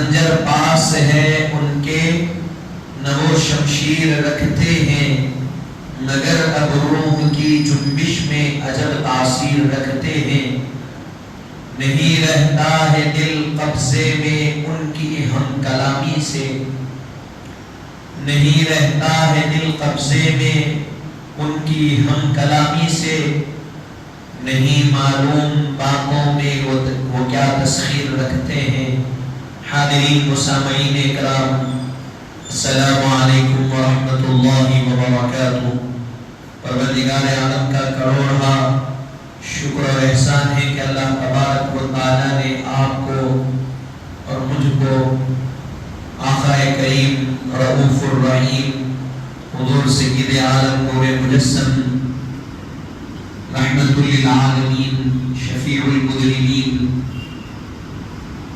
خنجر پاس ہے ان کے نہ وہ شمشیر رکھتے ہیں، مگر اب روح کی جنبش میں عجب تاثیر رکھتے ہیں۔ نہیں رہتا ہے دل قبضے میں ان کی ہم کلامی سے، نہیں رہتا ہے دل قبضے میں ان کی ہم کلامی سے، نہیں معلوم باتوں میں وہ کیا تسخیر رکھتے ہیں۔ حاضرین و سامعین اکرام، السلام علیکم ورحمۃ اللہ وبرکاتہ۔ پروردگار عالم کا کروڑا شکر اور احسان ہے کہ اللہ تبارک و تعالیٰ نے آپ کو اور مجھ کو آقا کریم رؤوف الرحیم حضور سید عالم نور مجسم رحمت للعالمین شفیع المذنبین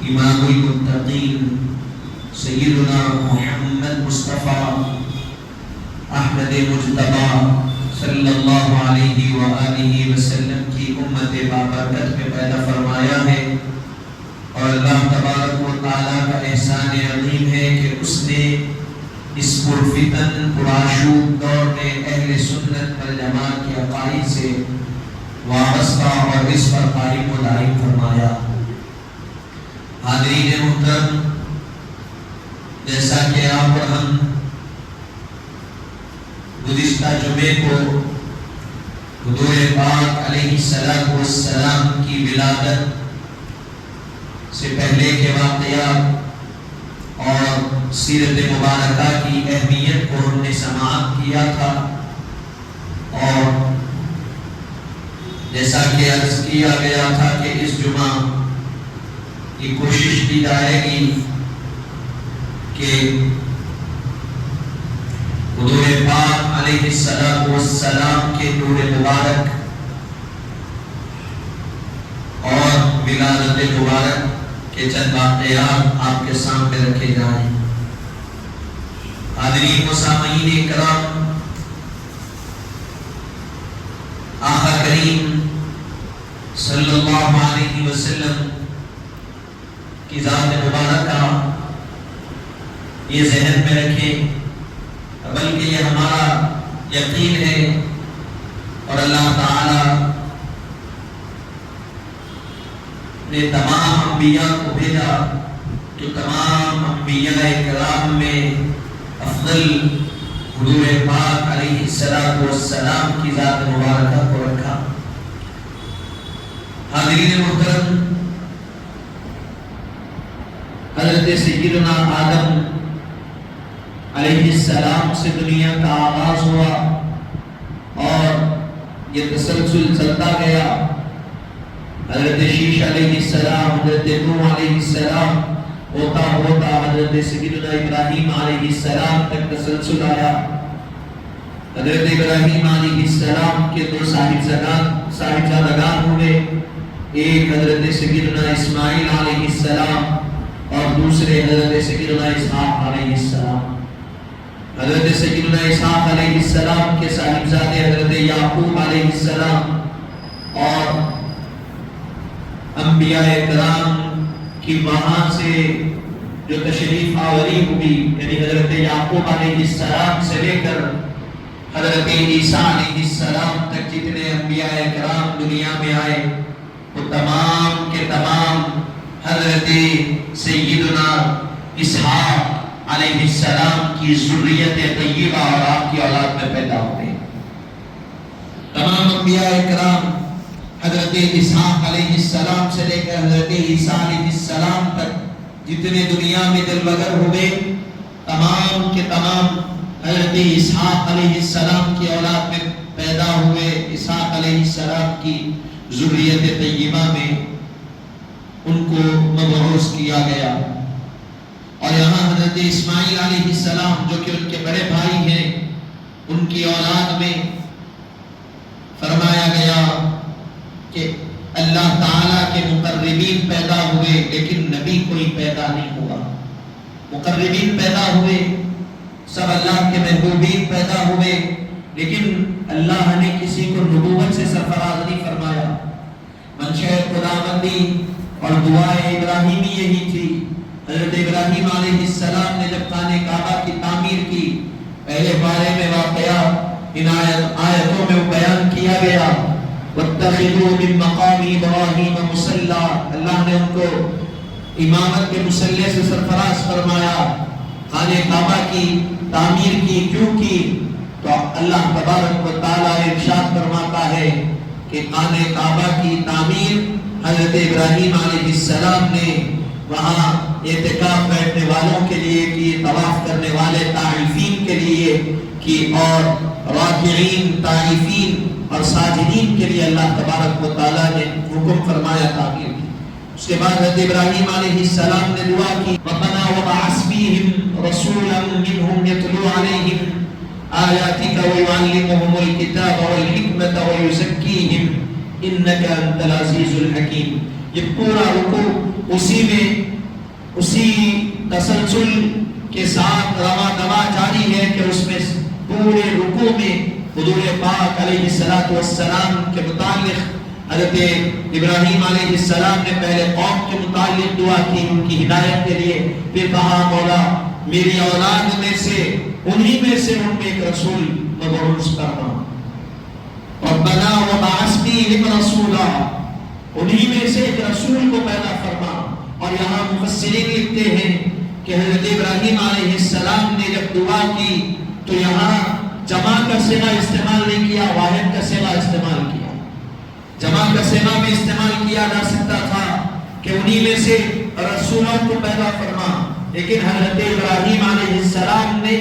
امام المتقین سیدنا محمد مصطفیٰ احمد مجتبیٰ صلی اللہ علیہ وآلہ وسلم کی امت بابرکت میں پیدا فرمایا ہے، اور اللہ تبارک و تعالیٰ کا احسان عظیم ہے کہ اس نے اس پرفتن پرآشوب دور میں اہل سنت والجماعت کے عقائد سے وابستہ اور اس پر قائم و دائم فرمایا۔ حاضرین محترم، جیسا کہ آپ اور ہم گزشتہ جمعے کو حضور پاک علیہ السلام کی ولادت سے پہلے کے واقعات اور سیرت مبارکہ کی اہمیت کو ہم نے سماعت کیا تھا، اور جیسا کہ عرض کیا گیا تھا کہ اس جمعہ یہ کوشش کی جائے گی کہ حضور پاک علیہ السلام کے نور مبارک اور ولادت مبارک کے چند واقعات آپ کے سامنے رکھے جائیں۔ حاضرین و سامعین اکرام، آقا کریم صلی اللہ علیہ وسلم کی ذات مبارکہ یہ ذہن میں رکھیں، بلکہ یہ ہمارا یقین ہے، اور اللہ تعالی نے تمام انبیاء کو بھیجا تو تمام انبیاء کرام میں افضل حضور پاک علیہ السلام کی ذات مبارکہ کو رکھا۔ حاضرین محترم، حضرت سیدنا آدم علیہ السلام سے دنیا کا آغاز ہوا اور یہ تسلسل چلتا گیا۔ حضرت شیش علیہ السلام، حضرت نوح علیہ السلام ہوتا ہوتا حضرت سیدنا ابراہیم علیہ السلام تک تسلسل آیا۔ حضرت ابراہیم علیہ السلام کے دو صاحبزادگان ہوئے، ایک حضرت سیدنا اسماعیل علیہ السلام اور دوسرے حضرت سیدنا اسحاق علیہ السلام۔ حضرت سیدنا اسحاق علیہ السلام کے صاحبزادے حضرت یعقوب علیہ السلام، اور انبیاء کرام کی وہاں سے جو تشریف آوری ہوئی، یعنی حضرت یعقوب علیہ السلام سے لے کر حضرت عیسیٰ علیہ السلام تک جتنے انبیاء کرام دنیا میں آئے، وہ تمام کے تمام حضرت سیدنا اسحاق علیہ السلام کی ذریت طیبہ اور آپ کی اولاد میں پیدا ہوئے۔ تمام انبیاء کرام حضرت اسحاق علیہ السلام سے لے کر حضرت عیسیٰ علیہ السلام تک جتنے دنیا میں دلبگر ہوئے، تمام کے تمام حضرت اسحاق علیہ السلام کی اولاد میں پیدا ہوئے۔ اسحاق علیہ السلام کی ذریت طیبہ میں ان کو مبعوث کیا گیا، اور یہاں حضرت اسماعیل علیہ السلام جو کہ ان کے بڑے بھائی ہیں، ان کی اولاد میں فرمایا گیا کہ اللہ تعالیٰ کے مقربین پیدا ہوئے لیکن نبی کوئی پیدا نہیں ہوا۔ مقربین پیدا ہوئے، سب اللہ کے محبوبین پیدا ہوئے، لیکن اللہ نے کسی کو نبوت سے سرفراز نہیں فرمایا۔ منشأ خداوندی اور دعائے ابراہیمی یہی تھی۔ حضرت ابراہیم ابراہیم علیہ السلام نے جب خانہ کعبہ کی تعمیر کی، پہلے بارے میں واقعہ ان آیتوں میں بیان کیا گیا، وَاتَّخِذُوا مِن مَّقَامِ إِبْرَاهِيمَ مُصَلًّى، اللہ نے ان کو امامت کے مصلی سے سرفراز فرمایا، خانہ کعبہ کی تعمیر کی کیوں کی؟ تو اللہ تبارک و تعالیٰ ارشاد فرماتا ہے کہ خانہ کعبہ کی تعمیر حضرت ابراہیم علیہ السلام نے وہاں اعتکاف بیٹھنے والوں کے لیے کی، طواف کرنے والے طائفین کے لیے کی، اور راکعین، طائفین اور ساجدین کے لیے اللہ تبارک و تعالیٰ نے حکم فرمایا تعمیر کی۔ اس کے بعد حضرت ابراہیم علیہ السلام نے دعا کی، ربنا وبعث فیہم رسولا منہم یتلو علیہم آیاتک ویعلمہم الکتاب والحکمت ویزکیہم انک انت العزیز الحکیم۔ یہ پورا رکوع اسی تسلسل کے ساتھ رواں دواں جاری ہے کہ اس میں پورے رکوع میں حضور پاک علیہ السلام کے متعلق حضرت ابراہیم علیہ السلام نے پہلے قوم کے متعلق دعا کی ان کی ہدایت کے لیے، پھر کہا مولا میری اولاد میں سے انہی میں سے ان میں ایک رسول مبعوث کرنا، ربنا وبعث فیہم رسولا، انہی میں سے ایک رسول کو پیدا فرما۔ اور یہاں مفسرین لکھتے ہیں کہ حضرت ابراہیم علیہ السلام نے جب دعا کی تو یہاں جمع کا صیغہ استعمال نہیں کیا، واحد کا صیغہ استعمال کیا۔ جمع کا صیغہ میں استعمال کیا جا سکتا تھا کہ انہی میں سے رسولوں کو پیدا فرما، لیکن حضرت ابراہیم علیہ السلام نے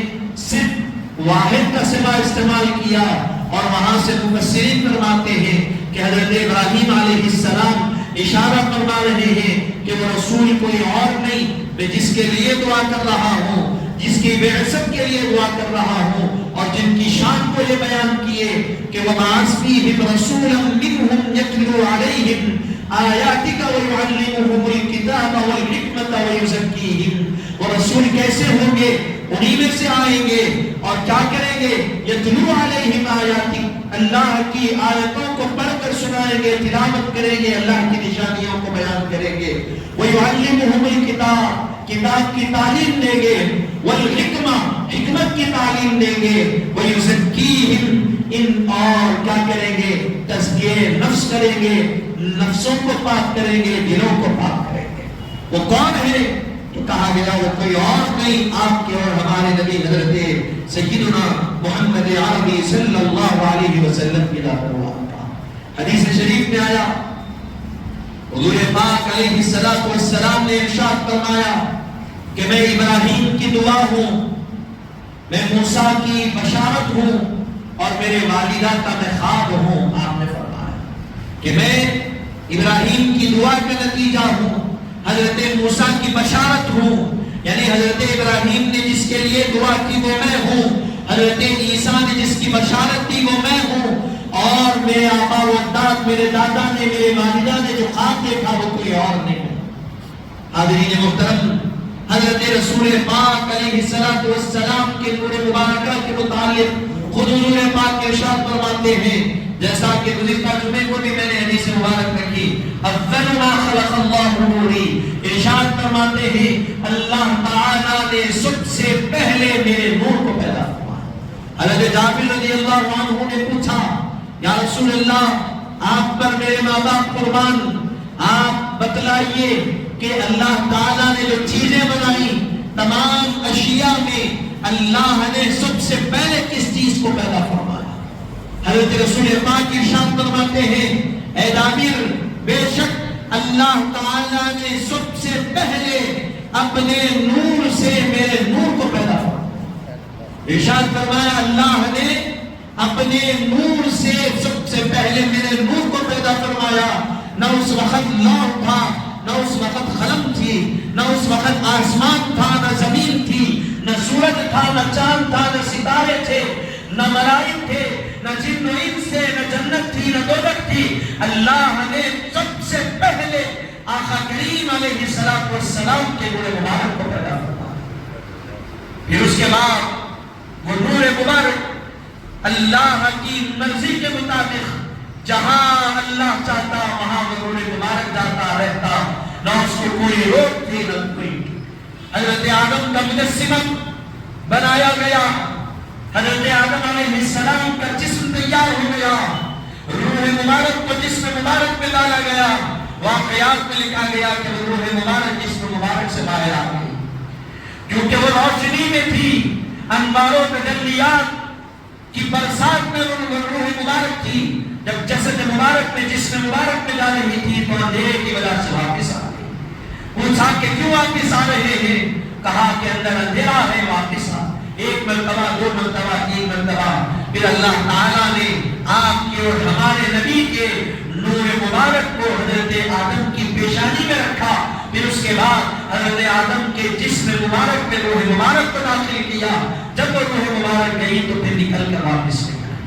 صرف واحد کا صیغہ استعمال کیا، اور وہاں سے مفسرین فرماتے ہیں کہ حضرت ابراہیم علیہ السلام اشارہ فرما رہے ہیں کہ وہ رسول کوئی اور نہیں، میں جس کے لیے دعا کر رہا ہوں، جس کی بعثت کے لیے دعا کر رہا ہوں، اور جن کی شان کو یہ بیان کیے کہ وَبَعَثْ فِيهِمْ رَسُولًا مِّنْهُمْ يَتْلُو عَلَيْهِمْ آیَاتِکَ وَيُعَلِّمُهُمُ الْکِتَابَ وَالْحِکْمَةَ وَيُزَکِّیہِمْ۔ وہ رسول کیسے ہوں گے؟ انہی میں سے آئیں گے اور کیا کریں گے؟ یتلو علیہم آیاتک، اللہ کی آیتوں کو پڑھ کر سنائیں گے، تلاوت کریں گے، اللہ کی نشانیوں کو بیان کریں گے، وَيُعَلِّمُهُمُ الْکِتَابَ، کتاب کی تعلیم دیں گے، والحکمہ، حکمت کی تعلیم دیں گے، وَيُزَکِّیہم، ان اور کیا کریں گے؟ تزکیہ نفس کریں گے، نفسوں کو پاک کریں گے، دلوں کو پاک کریں گے۔ وہ کون ہے؟ تو کہا گیا وہ کوئی اور نہیں، آپ کے اور ہمارے نبی حضرت سیدنا محمد عربی صلی اللہ علیہ وسلم کی ذات اللہ۔ حدیث شریف میں آیا، حضور پاک علیہ السلام نے ارشاد فرمایا کہ میں ابراہیم کی دعا ہوں، میں موسیٰ کی بشارت ہوں، اور میرے والدہ کا میں خواب ہوں۔ آپ نے فرمایا کہ میں ابراہیم کی دعا کا نتیجہ ہوں، حضرت موسیٰ کی بشارت ہوں، یعنی حضرت ابراہیم نے جس کے لیے دعا کی وہ میں ہوں، حضرت عیسیٰ نے جس کی بشارت دی وہ میں ہوں، اور میرے آبا و اجداد، میرے دادا نے، میرے والدہ نے جو خواب دیکھا وہ کوئی اور نہیں ہے۔ حاضرین محترم، حضرت رسول پاک علیہ السلام کے نور مبارکہ کے متعلق خود حضور پاک ارشاد فرماتے ہیں، جیسا کہ گزشتہ جمعے کو بھی میں نے حدیث مبارک رکھی، اول ما خلق اللہ نوری، ارشاد فرماتے ہیں اللہ تعالیٰ نے سب سے پہلے میرے نور کو پیدا فرمایا۔ حضرت جابر رضی اللہ عنہ نے پوچھا، یا رسول اللہ آپ پر میرے ماں باپ قربان، آپ بتلائیے کہ اللہ تعالیٰ نے جو چیزیں بنائی تمام اشیاء میں اللہ نے سب سے پہلے کس چیز کو پیدا فرمایا؟ حضرت رسول پاک ارشاد فرماتے ہیں، اے جابر بے شک اللہ تعالیٰ نے سب سے پہلے اپنے نور سے میرے نور کو پیدا فرمایا۔ ارشاد فرمایا اللہ نے اپنے نور سے سب سے پہلے میرے نور کو پیدا فرمایا۔ نہ اس وقت لوح تھا، نہ اس وقت قلم تھی، نہ اس وقت آسمان تھا، نہ زمین تھی، نہ سورج تھا، نہ چاند تھا، نہ ستارے تھے، نہ ملائک تھے، نہ جن و انس تھے، نہ جنت تھی، نہ دوزخ تھی۔ اللہ نے سب سے پہلے آقا کریم علیہ السلام کے نور مبارک کو پیدا فرمایا۔ پھر اس کے بعد وہ نور مبارک اللہ کی مرضی کے مطابق جہاں اللہ چاہتا وہاں وہ نور مبارک جاتا رہتا، نہ اس کو کوئی روک تھی نہ کوئی۔ حضرت آدم کا مجسمہ بنایا گیا، حضرت آدم علیہ السلام کا جسم تیار ہو گیا، روح مبارک کو جسم مبارک میں ڈالا گیا، واقعات میں لکھا گیا کہ وہ روح مبارک جسم مبارک سے باہر آ گئی، کیونکہ وہ روشنی میں تھی، انوار و تجلیات کی برسات میں وہ روح مبارک تھی۔ جب جسد مبارک میں جسم مبارک میں جا رہی تھی تو اندھیرے کی وجہ سے واپس آ گئی۔ پوچھا کہ کیوں واپس آ رہے ہیں؟ کہا کہ اندر اندھیرا ہے، واپس آ۔ ایک مرتبہ، دو مرتبہ، تین مرتبہ، پھر اللہ تعالیٰ نے آپ کے اور ہمارے نبی کے نور مبارک کو حضرت آدم کی پیشانی میں رکھا، پھر اس کے بعد حضرت آدم کے جسم مبارک میں روح مبارک کو داخل کیا۔ جب وہ روح مبارک گئی تو پھر نکل کر واپس نہیں آئی،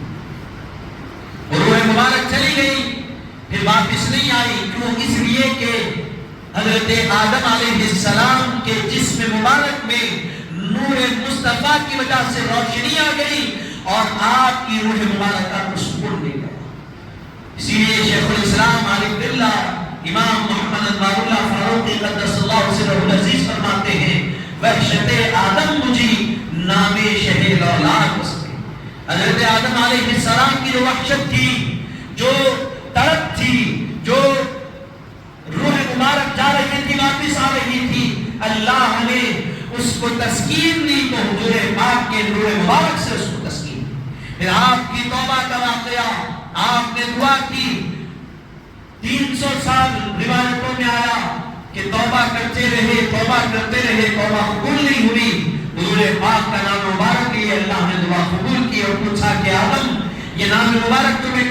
وہ روح مبارک چلی گئی پھر واپس نہیں آئی۔ کیوں؟ اس لیے کہ حضرت آدم علیہ السلام کے جسم مبارک میں نور مصطفیٰ کی وجہ سے روشنی آ گئی اور آپ کی روح مبارکہ کو سکون دے گیا۔ اسی لیے شیخ الاسلام علی باللہ امام محمد انوار اللہ فاروقی قدس اللہ سرہ العزیز فرماتے ہیں وحشت آدم مجھی نام شہ لولاد وستے۔ حضرت آدم علیہ السلام کی جو وحشت تھی، جو تڑپ تھی، جو روح مبارک جا رہی تھی واپس آ رہی تھی، اللہ نے اس کو تسکین دی تو حضور پاک کے نور مبارک سے اس کو تسکین دی۔ پھر آپ کی توبہ کا واقعہ، آپ نے دعا کی، 300 سال روایتوں میں آیا کہ توبہ کرتے رہے، توبہ کرتے رہے، توبہ قبول نہیں ہوئی۔ حضور پاک کا نام مبارک لیے اللہ نے دعا قبول کی اور پوچھا کہ آدم یہ نام مبارک تمہیں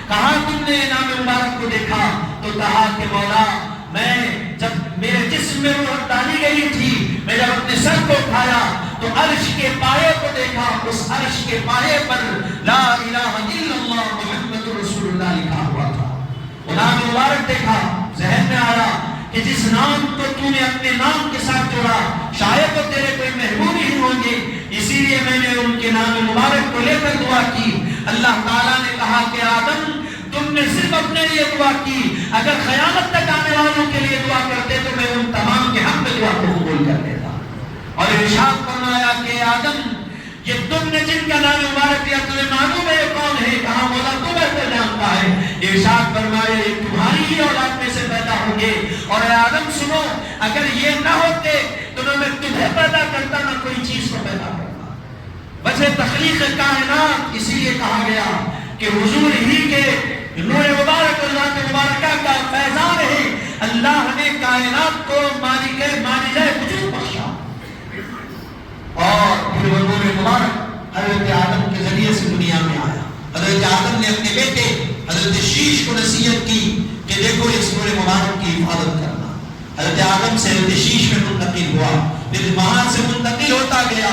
کہاں تم نے نام مبارک کو دیکھا؟ تو کہا کہ مولا میں جب میرے جسم میں روح ڈالی گئی تھی، میں جب اپنے سر کو اٹھایا تو عرش کے پائے کو دیکھا، اس عرش کے پائے پر لا الہ الا اللہ محمد رسول اللہ لکھا ہوا تھا۔ وہ نام مبارک دیکھا، ذہن میں آیا کہ جس نام کو تو نے اپنے نام کے ساتھ جوڑا شاید وہ تیرے کوئی محبوب ہی ہوں گے، اسی لیے میں نے ان کے نام مبارک کو لے کر دعا کی۔ اللہ تعالیٰ نے کہا کہ آدم تم نے صرف اپنے لیے دعا کی، اگر قیامت تک آنے والوں کے لیے دعا کرتے تو میں ان تمام کے حق میں دعا کو قبول کر لیتا۔ اور ارشاد فرمایا کہ آدم یہ تم نے جن کا نام مبارک لیا تمہیں معلوم ہے کون ہے؟ کہا مولا تو بہتر جانتا ہے۔ ارشاد فرمایا یہ تمہاری ہی اولاد میں سے پیدا ہوں گے، اور اے آدم سنو اگر یہ نہ ہوتے تو نہ میں تمہیں پیدا کرتا نہ کوئی چیز کو پیدا کرتا۔ وجہ تخلیق کائنات اسی لیے کہا گیا کہ حضور ہی کے نور مبارک اور ذات مبارکہ کا فیضان ہے، اللہ نے کائنات کو مالک وجود بخشا، اور پھر وہ نور مبارک حضرت آدم کے ذریعے سے دنیا میں آیا۔ حضرت آدم نے اپنے بیٹے حضرت شیش کو نصیحت کی کہ دیکھو اس نور مبارک کی حفاظت کرنا۔ حضرت آدم سے حضرت شیش میں منتقل ہوا، پھر وہاں سے منتقل ہوتا گیا۔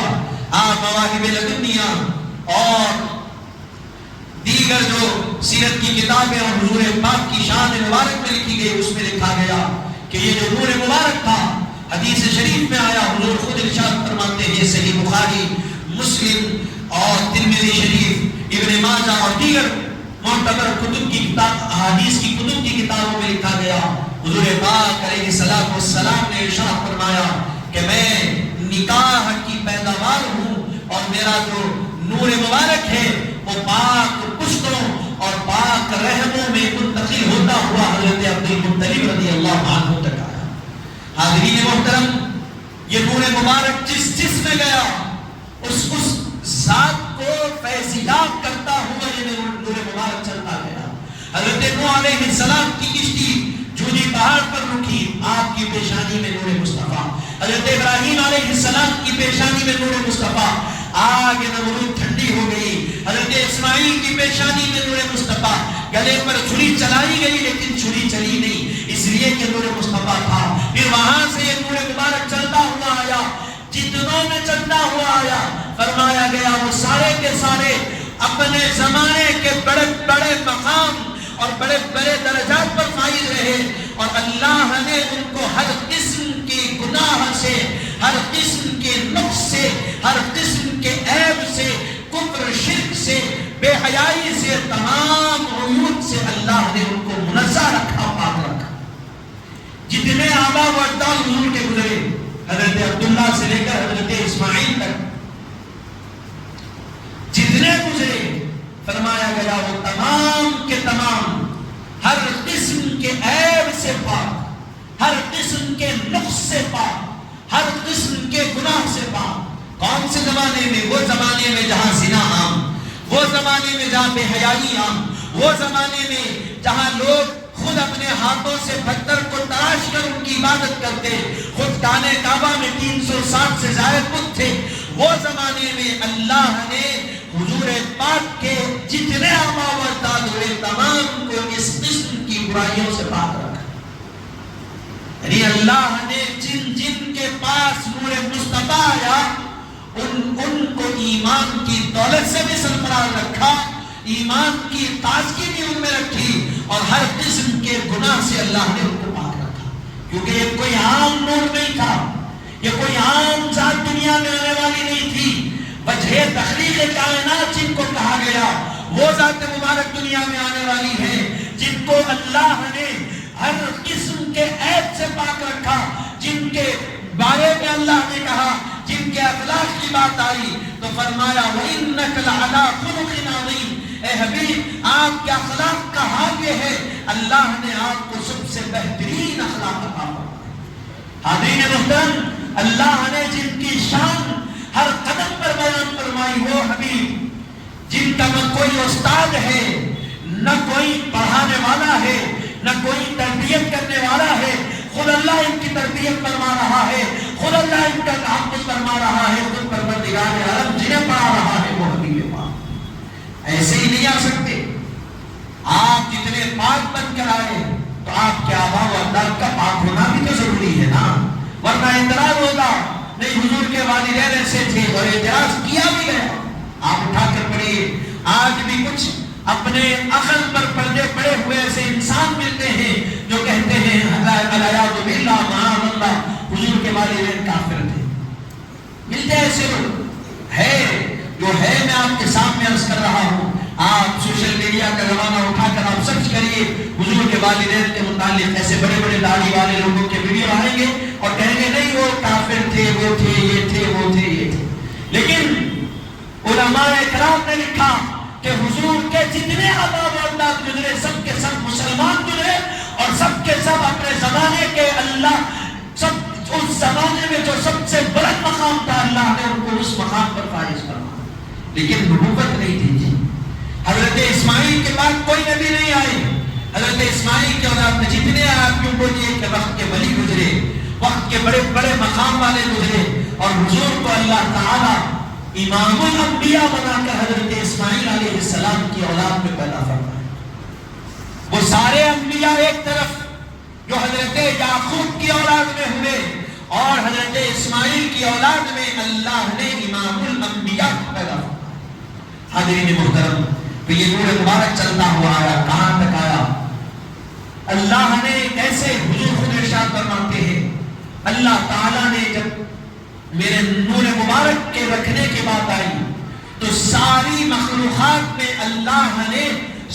آپ مواہب لدنیہ اور دیگر جو سیرت کی کتابیں اور حضور پاک کی شان مبارک میں لکھی گئی، اس میں لکھا گیا کہ یہ جو نور مبارک تھا، حدیث شریف میں آیا، حضور خود ارشاد فرماتے ہیں، صحیح بخاری، مسلم اور ترمذی شریف، ابن ماجہ اور دیگر معتبر کتب کی کتاب احادیث کی کتب کی کتابوں میں لکھا گیا، حضور پاک علیہ الصلوۃ والسلام نے ارشاد فرمایا کہ میں نکاح کی پیداوار ہوں اور میرا جو نور مبارک ہے وہ پاک پشتوں اور پاک رحموں میں منتقل ہوتا ہوا حضرت عبد المطلب رضی اللہ عنہ تک آیا۔ حاضرین محترم، یہ نور مبارک جس جس میں گیا اس ذات کو فیضیاب کرتا ہوا یہ نور مبارک چلتا گیا۔ حضرت نوح علیہ السلام کی کشتی جودی پہاڑ پر رکی، آپ کی پیشانی میں نور مصطفیٰ۔ حضرت ابراہیم علیہ السلام کی پیشانی میں نور مصطفیٰ۔ آگ نمرود ٹھنڈی ہو گئی، حضرت اسماعیل کی پیشانی میں نور مصطفیٰ۔ گلے پر چھری چلائی گئی لیکن چھری چلی نہیں، اس لیے کہ نور مصطفیٰ تھا۔ پھر وہاں سے یہ نور مبارک چلتا ہوا آیا، جتنوں میں چلتا ہوا آیا، فرمایا گیا وہ سارے کے سارے اپنے زمانے کے بڑے بڑے مقام اور بڑے بڑے درجات پر فائز رہے، اور اللہ نے ان کو ہر قسم کے گناہ سے، ہر قسم کے نقص سے، ہر قسم کے عیب سے، کفر شرک سے، بے حیائی سے، تمام عیوب سے اللہ نے ان کو منزہ رکھا، پاک رکھا۔ جتنے آبا و اجداد حضور کے گزرے، حضرت حضرت عبداللہ سے لے کر حضرت اسماعیل تک جتنے گزرے، فرمایا گیا وہ تمام کے تمام ہر قسم کے عیب سے پاک، ہر قسم کے نقص سے پاک، ہر قسم کے گناہ سے پاک۔ کون سے زمانے میں؟ وہ زمانے میں جہاں زنا عام، وہ زمانے میں جہاں بے حیائی عام، وہ زمانے میں جہاں لوگ خود اپنے ہاتھوں سے پتھر کو تراش کر ان کی عبادت کرتے، خود خانہ کعبہ میں 360 سے زائد بت تھے، وہ زمانے میں اللہ نے حضور پاک کے جتنے آبا و اجداد ہوئے تمام کو اس قسم کی برائیوں سے پاک رکھا۔ یعنی اللہ نے جن جن کے پاس نور مصطفیٰ آیا ان کو ایمان کی دولت سے بھی سرفراز رکھا، ایمان کی تازگی بھی ان میں رکھی، اور ہر قسم کے گناہ سے اللہ نے ان کو پاک رکھا، کیونکہ یہ کوئی عام نور نہیں تھا، یہ کوئی عام ذات دنیا میں آنے والی نہیں تھی۔ وجہ تخلیق کائنات جن کو کہا گیا وہ ذات مبارک دنیا میں آنے والی ہے، جن کو اللہ نے ہر قسم کے عیب سے پاک رکھا، جن کے بارے میں اللہ نے کہا، جن کے اخلاق کی بات آئی تو فرمایا وَإِنَّكَ لَعَلَىٰ خُلُقٍ عَظِيمٍ، اے حبیب آپ کے اخلاق کا حال یہ ہے اللہ نے آپ کو سب سے بہترین اخلاق عطا فرمایا۔ حاضرین محترم، اللہ نے جن کی شان ہر قدم پر بیان فرمائی، وہ حبیب جن کا نہ کوئی استاد ہے، نہ کوئی پڑھانے والا ہے، نہ کوئی تربیت کرنے والا ہے، خود اللہ ان کی تربیت فرما رہا ہے، خود اللہ ان کا تحفظ فرما رہا ہے، خود پروردگار عالم جنہیں پڑھا رہا ہے وہ حبیب پاک۔ ایسے ہی نہیں آ سکتے، آپ جتنے پاک بن کر آئے تو آپ کے آبا و اجداد کا پاک ہونا بھی تو ضروری ہے نا، ورنہ اعتراض ہوگا نہیں حضور کے والدین ایسے تھے، اور اعتراض کیا بھی گیا۔ آپ اٹھا کر پڑھیے، آج بھی کچھ اپنے عقل پر پردے پڑے ہوئے ایسے انسان ملتے ہیں جو کہتے ہیں العیاذ باللہ معاذ اللہ حضور کے والدین کافر تھے، ملتے ایسے لوگ ہے جو ہے۔ میں آپ کے سامنے عرض کر رہا ہوں، آپ سوشل میڈیا کا زمانہ اٹھا کر آپ سرچ کریے حضور کے والدین کے متعلق ایسے بڑے بڑے داڑھی والے لوگوں کے ویڈیو آئیں گے اور کہیں گے نہیں وہ کافر تھے، وہ تھے، یہ تھے، وہ تھے، یہ تھے۔ لیکن علماء کرام نے لکھا کہ حضور کے جتنے آبا و اجداد گزرے سب کے سب مسلمان گزرے، اور سب کے سب اپنے زمانے کے اللہ سب اس زمانے میں جو سب سے بلند مقام تھا اللہ نے ان کو اس مقام پر فائز فرمایا، لیکن نبوت نہیں دی تھی۔ حضرت اسماعیل کے بعد کوئی نبی نہیں آئے، حضرت اسماعیل کے اولاد میں جتنے آپ کیوں بولیے کہ وقت کے ولی گزرے، وقت کے بڑے بڑے مقام والے گزرے، اور حضور کو اللہ تعالیٰ امام الانبیاء بنا کر حضرت اسماعیل علیہ السلام کی اولاد میں پیدا فرمایا۔ وہ سارے انبیاء ایک طرف جو حضرت یعقوب کی اولاد میں ہوئے، اور حضرت اسماعیل کی اولاد میں اللہ نے امام الانبیاء پیدا فرمایا۔ حاضرین محترم، تو یہ نور مبارک چلتا ہوا آیا، کہاں تک آیا؟ اللہ نے کیسے حضور خود ارشاد فرماتے ہیں، اللہ تعالیٰ نے جب میرے نور مبارک کے رکھنے کی بات آئی تو ساری مخلوقات میں اللہ نے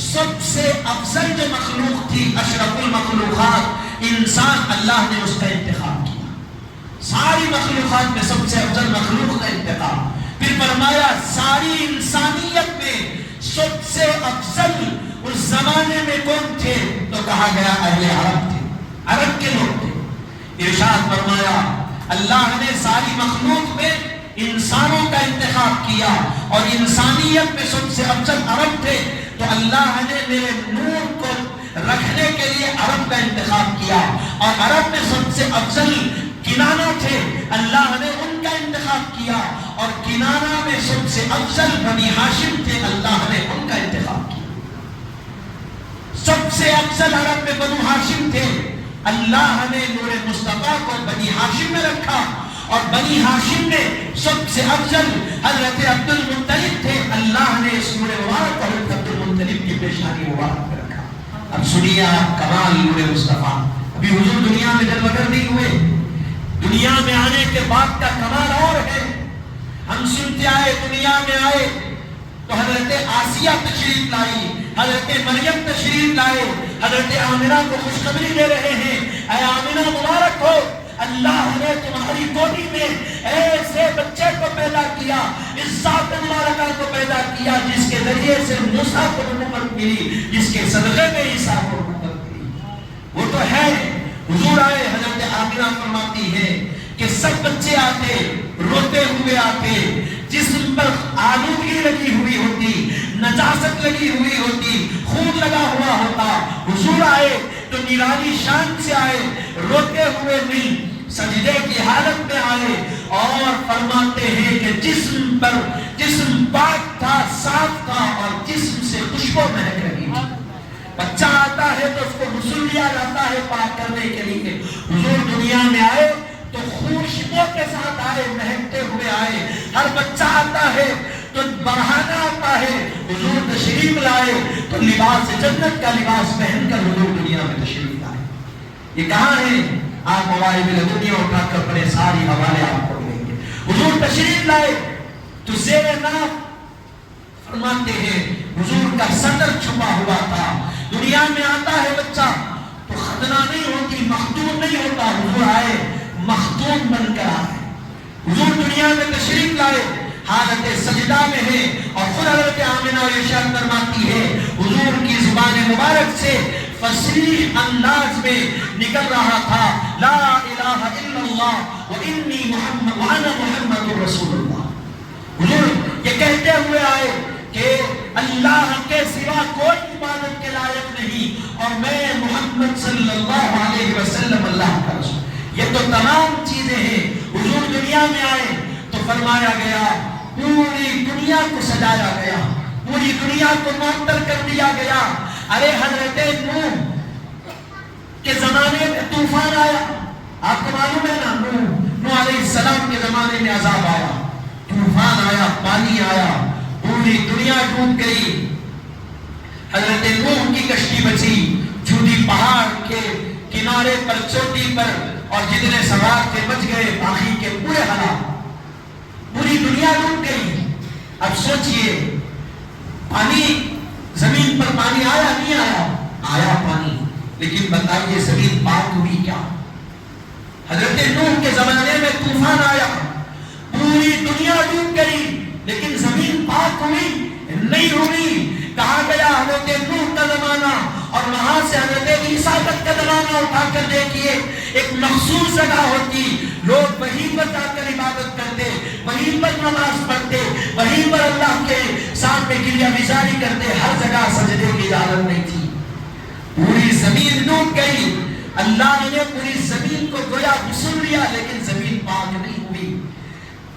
سب سے افضل جو مخلوق تھی، اشرف المخلوقات انسان، اللہ نے اس کا انتخاب کیا۔ ساری مخلوقات میں سب سے افضل مخلوق کا انتخاب، پھر فرمایا ساری انسانیت میں سب سے افضل اس زمانے میں کون تھے؟ تو کہا گیا اہل عرب تھے، عرب کے لوگ تھے۔ ارشاد فرمایا اللہ نے ساری مخلوق میں انسانوں کا انتخاب کیا، اور انسانیت میں سب سے افضل عرب تھے، تو اللہ نے میرے نور کو رکھنے کے لیے عرب کا انتخاب کیا، اور عرب میں سب سے افضل کنانہ تھے، اللہ نے ان کا انتخاب کیا، اور کنانہ میں سب سے افضل بنی ہاشم تھے، اللہ نے ان کا انتخاب کیا۔ سب سے افضل عرب میں بنو ہاشم تھے، اللہ نے نور مصطفیٰ کو بنی ہاشم میں رکھا، اور بنی ہاشم میں سب سے افضل حضرت عبد المطلب تھے، اللہ نے اس نور مبارک کو حضرت عبد المطلب کی پیشانی مبارک میں رکھا۔ اب سنیے آپ کمال نور مصطفیٰ، ابھی حضور دنیا میں جلوہ گر نہیں ہوئے، دنیا میں آنے کے بعد کا کمال اور ہے۔ ہم سنتے آئے دنیا میں آئے تو حضرت آسیہ تشریف لائی، حضرت مریم تشریف لائے، حضرت آمنہ کو خوشخبری دے رہے ہیں، اے آمنہ مبارک ہو، اللہ نے تمہاری گودی میں ایسے بچے کو پیدا کیا، اس ذات مبارکہ کو پیدا کیا جس کے ذریعے سے موسیٰ کو نبوت ملی، جس کے صدقے میں عیسیٰ کو نبوت ملی۔ وہ تو ہے۔ حضور آئے، حضرت آمنہ فرماتی ہے کہ سب بچے آتے، روتے ہوئے آتے، جسم پر آلودگی لگی ہوئی ہوتی، نجاست لگی ہوئی ہوتی، خون لگا ہوا ہوتا۔ حضور آئے تو نرالی شان سے آئے، روتے ہوئے نہیں، سجدے کی حالت میں آئے اور فرماتے ہیں کہ جسم پاک تھا، صاف تھا اور جسم سے خوشبو مہک رہی تھی۔ بچہ آتا ہے تو اس کو غسل دیا جاتا ہے پاک کرنے کے لیے۔ حضور دنیا میں آئے تو خوشبو کے ساتھ آئے، مہکتے ہوئے آئے۔ ہر بچہ آتا ہے تو بڑھانا آتا ہے، حضور تشریف لائے تو لباس جنت کا لباس پہن کر حضور دنیا میں تشریف لائے۔ یہ کہاں ہے؟ آپ موبائل میں دنیا اٹھا کر پڑے، ساری حوالے آپ پڑھ لیں گے۔ حضور تشریف لائے تو زیر ناف فرماتے ہیں حضور کا صدر چھپا ہوا تھا۔ دنیا میں آتا ہے بچہ تو ختنہ نہیں ہوتی، مختون نہیں ہوتا، حضور آئے مختون بن کر آئے۔ حضور دنیا میں تشریف لائے، حالت سجدہ میں ہے اور خود حضرت آمنہ ارشاد فرماتی ہے حضور کی زبان مبارک سے فصیح انداز میں نکل رہا تھا لا الہ الا اللہ وانی محمد وانا محمد رسول اللہ۔ حضور یہ کہتے ہوئے آئے کہ اللہ کے سوا کوئی عبادت کے لائق نہیں اور میں محمد صلی اللہ علیہ وسلم اللہ کا رسول۔ یہ تو تمام چیزیں ہیں۔ حضور دنیا میں آئے تو فرمایا گیا، پوری دنیا کو سجایا گیا، پوری دنیا کو معطر کر دیا گیا۔ ارے حضرت نوح کے زمانے میں طوفان آیا، آپ کو معلوم ہے نا، نوح علیہ السلام کے زمانے میں عذاب آیا، طوفان آیا، پانی آیا، پوری دنیا ڈوب گئی۔ حضرت نوح کی کشتی بچی، جودی پہاڑ کے کنارے پر، چوٹی پر، اور جتنے سوار تھے بچ گئے، باقی کے پورے ہلاک، پوری دنیا ڈوب گئی۔ اب سوچئے پانی، زمین پر پانی آیا نہیں آیا؟ آیا پانی، لیکن بتائیے زمین پاک ہوئی کیا؟ حضرت نوح کے زمانے میں طوفان آیا، پوری دنیا ڈوب گئی، لیکن زمین پاک ہوئی نہیں ہوئی۔ کہا گیا حضرت نوح کا زمانہ اور وہاں سے حضرت عیسیٰ تک کا زمانہ اٹھا کر دیکھیے، ایک مخصوص جگہ ہوتی، لوگ وہیں پر جا کر عبادت کرتے، وہیں پر نماز پڑھتے، وہیں پر اللہ کے سامنے گریہ گزاری کرتے، ہر جگہ سجدے کی اجازت نہیں تھی۔ پوری زمین ڈوب گئی، اللہ نے پوری زمین کو گویا غسل لیا، لیکن زمین پاک نہیں ہوئی۔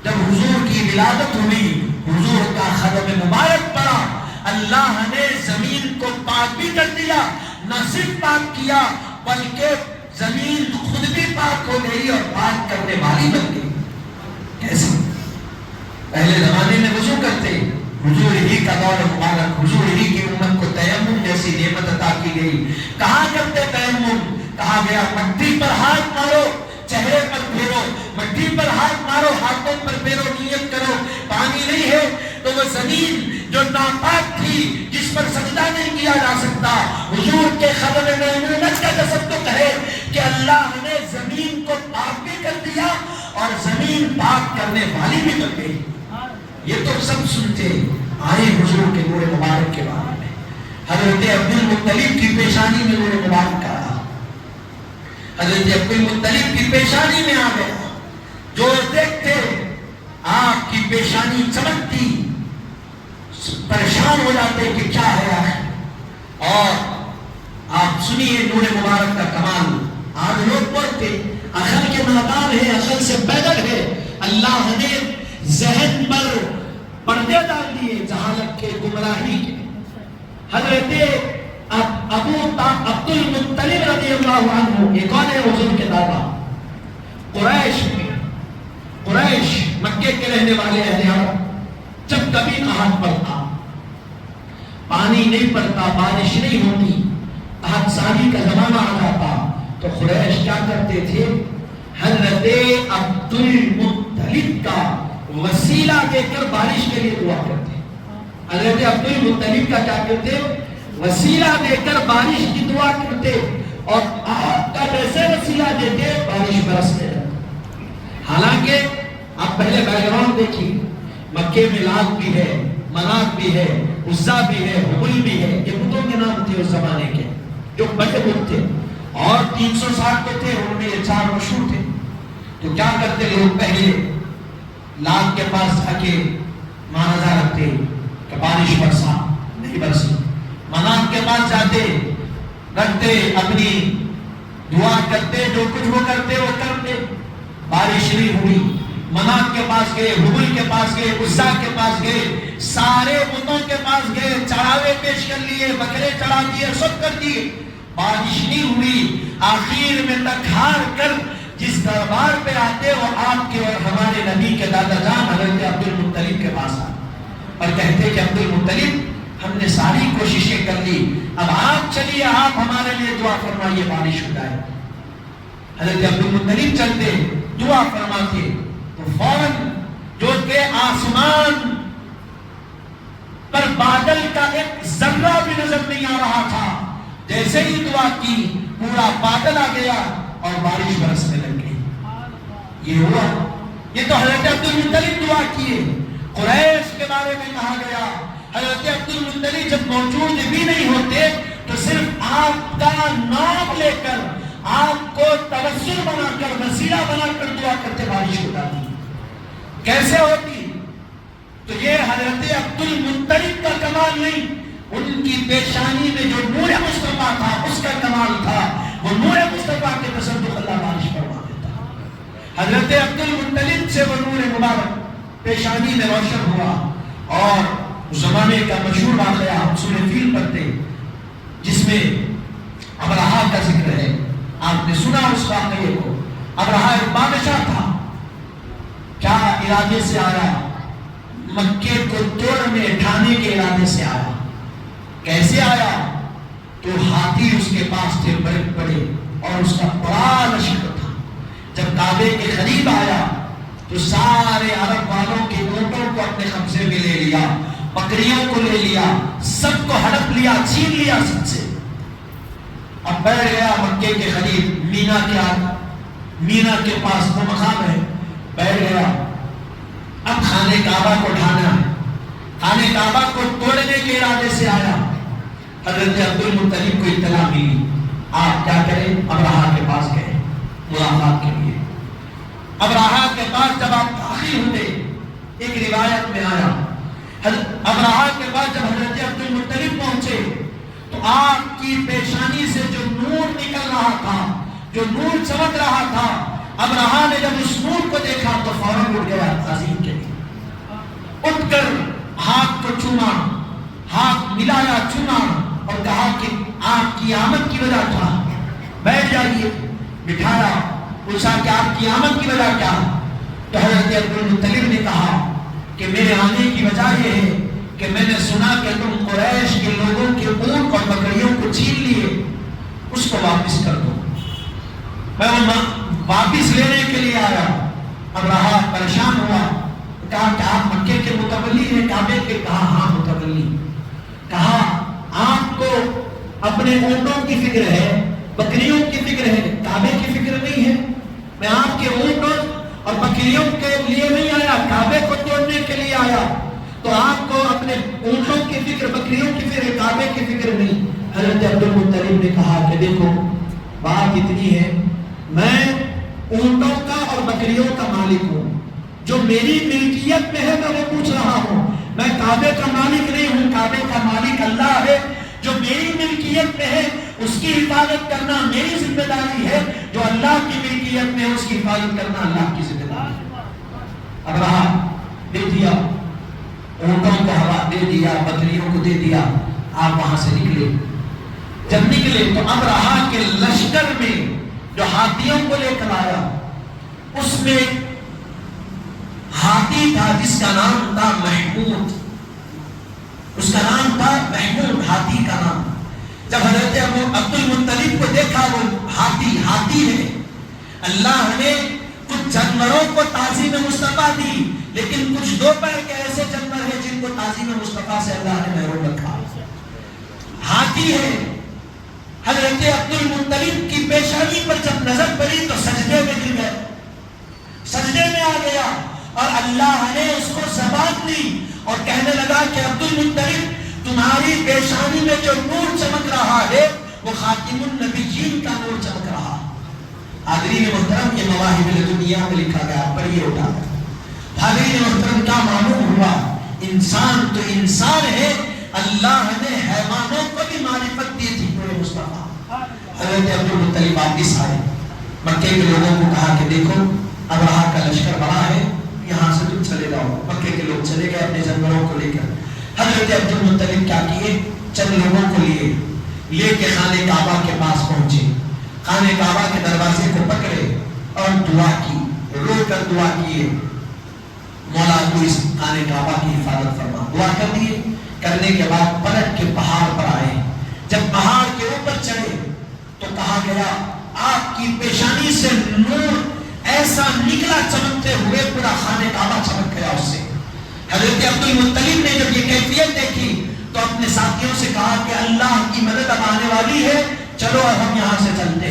جب حضور کی ولادت ہوئی، حضور کا ختم مبارک پڑا، اللہ نے زمین کو پاک بھی کر دیا، نہ صرف پاک کیا بلکہ زمین خود بھی پاک ہو گئی اور پاک کرنے والی بن گئی۔ کیسے؟ پہلے زمانے میں وضو کرتے، حضور ہی کا دور مبارک، حضور ہی کی امت کو تیمم جیسی نعمت عطا کی گئی۔ کہاں کرتے تیمم؟ کہا گیا مٹی پر ہاتھ مارو، چہرے پر پھیرو، مٹی پر ہاتھ مارو، ہاتھوں پر پھیرو، نیت کرو۔ پانی نہیں ہے تو وہ زمین جو ناپاک تھی، جس پر سجدہ نہیں کیا جا سکتا، حضور کے ختم میمونت کا تصدق ہے کہ اللہ نے زمین کو پاک بھی کر دیا اور زمین پاک کرنے والی بھی بن گئی۔ یہ تو سب سنتے آئے حضور کے نور مبارک کے بارے میں۔ حضرت عبدالمطلب کی پیشانی میں نور مبارک کا آیا، حضرت عبدالمطلب کی پیشانی میں آ گیا، جو دیکھتے آپ کی پیشانی چمکتی، پریشان ہو جاتے کہ کیا ہے۔ اور آپ سنیے نور مبارک کا کمال۔ آج لوگ بولتے عقل کے نادان ہے، عقل سے پیدل ہے۔ اللہ نے ذہن پر پردے ڈال دیے جہالت کے، گمراہی کے۔ حضرت عبدالمطلب رضی اللہ عنہ، یہ کون ہے؟ حضور کے دادا، قریش مکے کے رہنے والے اہل عرب۔ جب کبھی قحط پڑتا، پانی نہیں پڑتا، بارش نہیں ہوتی، قحط سالی کا زمانہ آ جاتا تو قریش کیا کرتے تھے؟ حضرت عبدالمطلب کا وسیلہ دے کر بارش کے لیے دعا کرتے۔ حضرت عبدالمطلب کا کیا کرتے؟ وسیلہ دے کر بارش کی دعا کرتے اور تب ایسے وسیلہ دیتے بارش برسنے لگتی۔ حالانکہ آپ پہلے بیک گراؤنڈ دیکھیے، مکے میں لات بھی ہے، منات بھی ہے، عزا بھی ہے، حبل بھی ہے، یہ بتوں کے نام تھے اس زمانے کے جو بڑے بت تھے، اور 360 کو تھے، ان میں یہ 4 مشہور تھے۔ تو کیا کرتے لوگ پہلے لات کے پاس جا کے مانزہ رکھتے کہ بارش برسا، نہیں برسی۔ منات کے پاس جاتے، رکھتے، اپنی دعا کرتے، جو کچھ وہ کرتے وہ کرتے، بارش نہیں ہوئی۔ منات کے پاس گئے، حبل کے پاس گئے، عزا کے پاس گئے، سارے بتوں کے پاس گئے، چڑھاوے پیش کر لیے، بکرے چڑھا دیے، سب کر دیے، بارش نہیں ہوئی۔ آخر میں تک ہار کر جس دربار پہ آتے وہ آپ کے اور ہمارے نبی کے دادا جان حضرت عبد المطلب کے پاس آتے اور کہتے کہ عبد المطلب ہم نے ساری کوششیں کر لی، اب آپ چلیے، آپ ہمارے لیے دعا فرمائیے بارش ہو جائے۔ حضرت عبد المطلب چلتے، دعا فرماتے، تو فوراً جو کہ آسمان پر بادل کا ایک ذرہ بھی نظر نہیں آ رہا تھا، جیسے ہی دعا کی پورا بادل آ گیا اور بارش برسنے لگ گئی۔ یہ ہوا، یہ تو حضرت عبد المطلب دعا کیے۔ قریش کے بارے میں کہا گیا حضرت عبد المطلب جب موجود بھی نہیں ہوتے تو صرف آپ کا نام لے کر، آپ کو توسل بنا کر، وسیلہ بنا کر دعا کرتے، بارش ہو جاتی۔ کیسے ہوتی؟ تو یہ حضرت عبد المطلب کا کمال نہیں، ان کی پیشانی میں جو نور مصطفیٰ تھا اس کا کمال تھا۔ وہ نور مصطفیٰ کے تصدق اللہ بارش فرما دیتا۔ حضرت عبد المطلب سے وہ نور مبارک پیشانی میں روشن ہوا، اور اس زمانے کا مشہور واقعہ سورہ فیل پڑھتے جس میں ابرہا کا ذکر ہے، آپ نے سنا اس واقعے کو۔ ابرہا ایک بادشاہ تھا، کیا ارادے سے آیا؟ مکے کو توڑنے ڈھانے کے ارادے سے آیا۔ کیسے آیا؟ تو ہاتھی اس کے پاس تھے بڑے بڑے، اور اس کا بڑا لشکر تھا۔ جب کعبے کے قریب آیا تو سارے عرب والوں کے اونٹوں کو اپنے قبضے میں لے لیا، بکریوں کو لے لیا، سب کو ہڑپ لیا، چھین لیا سب سے۔ اب بیٹھ گیا مکے کے قریب، مینا کے پاس وہ مقام ہے، بیٹھ گیا۔ اب خانہ کعبہ کو ڈھانا ہے، خانہ کعبہ کو توڑنے کے ارادے سے آیا۔ حضرت عبد المطلب کو اطلاع ملی، آپ کیا کریں؟ ابرہا کے پاس گئے ملاقات کے لیے۔ ابرہا کے پاس جب آپ داخل ہوئے، ایک روایت میں آیا ابرہا کے پاس جب حضرت عبد المطلب پہنچے تو آپ کی پیشانی سے جو نور نکل رہا تھا، جو نور چمک رہا تھا، ابرہا نے جب اس نور کو دیکھا تو فوراً اٹھ گیا تعظیم کے لیے، اٹھ کر ہاتھ کو چوما، ہاتھ ملایا، چوما، اور کہا کہ آپ کی آمد کی وجہ کیا؟ بیٹھ جائیے۔ بٹھایا، پوچھا کہ آپ کی آمد کی وجہ کیا؟ تو حضرت عبد المطلب نے کہا کہ میرے آنے کی وجہ یہ ہے کہ میں نے سنا کہ تم قریش کے لوگوں کے اونٹ اور بکریوں کو چھین لیے، اس کو واپس کر دو۔ میں وہ واپس لینے کے لیے آیا۔ ابرہا پریشان ہوا، کہا کہ آپ مکے کے متولی ہیں کعبے کے؟ کہا ہاں متولی۔ کہا آپ کو اپنے اونٹوں کی فکر ہے، بکریوں کی فکر ہے، کعبے کی فکر نہیں ہے؟ میں آپ کے اونٹوں اور بکریوں کے لیے نہیں آیا، کعبے کو توڑنے کے لیے آیا، تو آپ کو اپنے اونٹوں کی فکر، بکریوں کی فکر، کعبے کی فکر نہیں۔ حضرت عبد المطلب نے کہا کہ دیکھو بات اتنی ہے، میں اونٹوں کا اور بکریوں کا مالک ہوں، جو میری ملکیت میں ہے میں وہ پوچھ رہا ہوں، میں کعبے کا مالک نہیں ہوں، کعبے کا مالک اللہ ہے، جو میری ملکیت میں ہے اس کی حفاظت کرنا میری ذمہ داری ہے، جو اللہ کی ملکیت میں ہے اس کی حفاظت کرنا اللہ کی ذمہ داری ہے۔ ابرہا دے دیا، اونٹوں کو ہوا دے دیا، بکریوں کو دے دیا، آپ وہاں سے نکلے۔ جب نکلے تو ابرہا کے لشکر میں جو ہاتھیوں کو لے کر آیا، اس میں ہاتھی تھا جس کا نام تھا محمود، اس کا نام تھا محمود، ہاتھی کا نام۔ جب حضرت عبد المطلب کو دیکھا وہ ہاتھی ہے، اللہ نے کچھ جانوروں کو تعظیم مصطفیٰ دی، لیکن کچھ دو پیر کے ایسے جانور ہیں جن کو تعظیم مصطفیٰ سے اللہ نے محروم رکھا۔ ہاتھی ہے، حضرت عبد المطلب کی پیشانی پر جب نظر پڑی تو سجدے میں گر گئے، سجدے میں آ گیا، اور اللہ نے اس کو زبان دی اور کہنے لگا کہ عبد المطلب تمہاری پیشانی میں جو نور چمک رہا ہے وہ خاتم النبیین کا نور چمک رہا۔ حاضرین محترم، یہ مواہب الدنیا میں لکھا گیا، پڑھیے اٹھا کر۔ حاضرین محترم، کیا معلوم ہوا؟ انسان تو انسان ہے، اللہ نے حیوانوں کو بھی معرفت دی تھی پورے مصطفیٰ۔ حضرت عبد المطلب واپس آئے، مکے کے لوگوں کو کہا کہ دیکھو ابرہہ کا لشکر بڑا ہے، یہاں سے تم چلے جاؤ۔ مکے کے لوگ چلے گئے اپنے جانوروں کو لے کر۔ حضرت عبد المطلب کیا کیے؟ چند لوگوں کو لے کے خانہ کعبہ کے پاس پہنچے، خانہ کعبہ کے دروازے کو پکڑے اور دعا کی، رو کر دعا کیے، مولا تو اس خانہ کعبہ کی حفاظت فرما۔ دعا کر دیے، کرنے کے بعد پلٹ کے پہاڑ پر آئے۔ جب پہاڑ کے اوپر چڑھے تو کہا گیا آپ کی پیشانی سے نور ایسا نکلا چمکتے ہوئے پورا خانہ کعبہ چمک گیا اس سے۔ حضرت عبد المطلب نے جب یہ کیفیت دیکھی تو اپنے ساتھیوں سے کہا کہ اللہ کی مدد اب آنے والی ہے، چلو اب ہم یہاں سے چلتے۔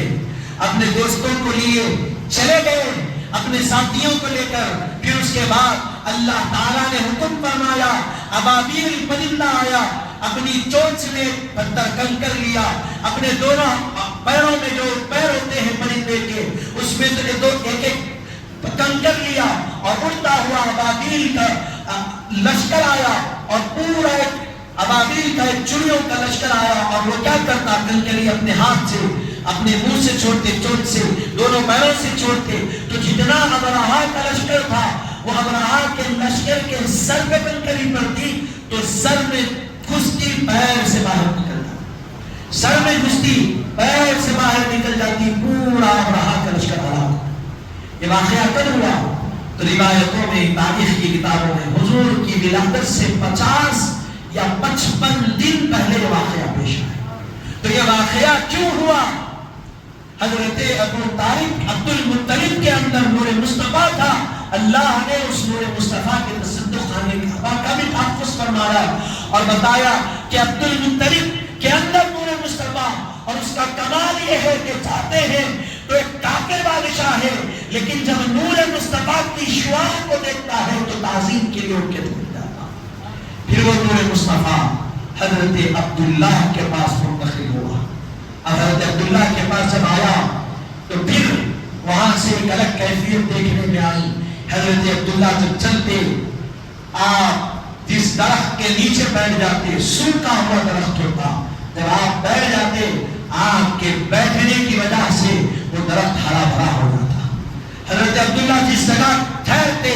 اپنے دوستوں کو لیے چلے گئے، اپنے ساتھیوں کو لے کر۔ پھر اس کے بعد اللہ تعالیٰ نے حکم فرمایا، ابابیل پرندہ آیا، اپنی چونچ میں پتھر کنکر لیا، اپنے دونوں پیروں میں جو پیر ہوتے ہیں پرندے کے اس میں سے ایک ایک کنکر لیا، اور اڑتا ہوا ابابیل کا لشکر آیا، اور پورا ابابیل کا ایک چڑیوں کا لشکر آیا، اور وہ کیا کرتا؟ کنکری اپنے ہاتھ سے اپنے منہ سے چھوڑتے، چونچ سے دونوں پیروں سے چھوڑتے، تو جتنا ابرہہ کا لشکر تھا وہ ابرہہ کے لشکر کے سر پہ کنکری پڑتی تو سر میں گھستی پیر سے باہر نکل جاتی، سر میں گھستی پیر سے باہر نکل جاتی، پورا ابرہہ کا لشکر ہلاک۔ یہ واقعہ کب ہوا؟ تو روایتوں میں، تاریخ کی کتابوں میں حضور کی ولادت سے 50 یا 55 دن پہلے یہ واقعہ پیش آیا۔ تو یہ واقعہ کیوں ہوا؟ حضرت عبد المطلب کے اندر نور مصطفیٰ تھا، اللہ نے اس نور مصطفیٰ کے تصدق خانہ کعبہ کا بھی تحفظ فرمایا اور بتایا کہ عبد المطلب کے اندر نور مصطفیٰ، اور اس کا کمال یہ ہے کہ چاہتے ہیں تو ایک کافر بادشاہ ہے، لیکن جب نور مصطفیٰ کی شعاع کو دیکھتا ہے تو تعظیم کے لیے اٹھ کے دکھ جاتا۔ پھر وہ نور مصطفیٰ حضرت عبداللہ کے پاس منتقل ہوا۔ حضرت عبداللہ کے پاس جب آیا تو پھر وہاں سے ایک الگ کیفیت دیکھنے میں آئی۔ حضرت عبداللہ جب چلتے، آپ جس درخت کے نیچے بیٹھ جاتے، سوکھا ہوا درخت ہوتا، جب آپ بیٹھ جاتے آپ کے بیٹھنے کی وجہ سے وہ درخت ہرا بھرا ہو جاتا۔ حضرت عبداللہ جس جگہ ٹھہرتے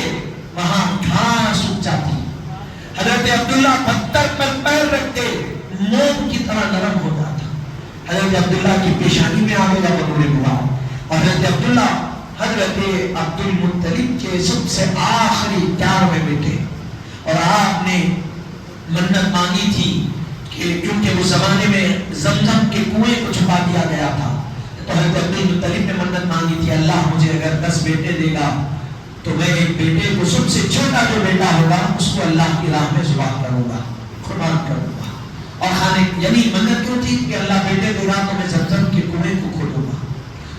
وہاں گھاس اگ جاتی۔ حضرت عبداللہ پتھر پر پیر رکھتے، موم کی طرح نرم ہو جاتا۔ حضرت عبداللہ کی پیشانی میں آ گیا نور مبارک، اور حضرت عبداللہ حضرت عبد المطلب کے سب سے آخری 11ویں بیٹے، اور آپ نے منت مانگی تھی کہ کیونکہ اس زمانے میں زمزم کے کنویں کو چھپا دیا گیا تھا، تو حضرت عبد المطلب نے منت مانگی تھی، اللہ مجھے اگر 10 بیٹے دے گا تو میں ایک بیٹے کو، سب سے چھوٹا جو بیٹا ہوگا اس کو اللہ کی راہ میں ذبح کروں گا، قربان کروں گا۔ اور خانے یعنی منت کیوں تھی کہ اللہ بیٹے دے گا تو میں زمزم کے کنویں کو کھودوں گا،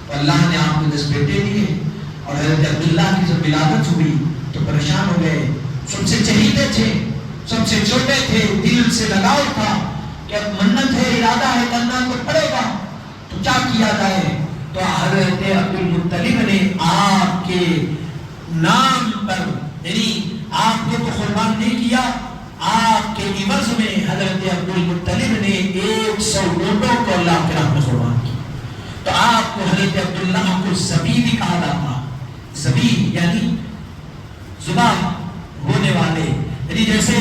تو اللہ نے آپ کو 10 بیٹے دیے۔ اور حضرت عبداللہ کی جب ولادت ہوئی تو پریشان ہو گئے، سب سے چہیتے تھے، سب سے چھوٹے تھے، دل سے لگاؤ تھا کہ اب منت ہے، ارادہ ہے، کرنا تو پڑے گا، تو کیا کیا جائے؟ تو حضرت عبد المطلب نے آپ کے نام پر، یعنی آپ کو تو قربان نہیں کیا، آپ کے عوض میں حضرت عبد المطلب نے 100 اونٹوں کو اللہ کے راہ میں قربان کیا۔ تو آپ کو حضرت عبداللہ کو زبی بھی کہا جاتا، زبی یعنی ذبح ہونے والے، یعنی جیسے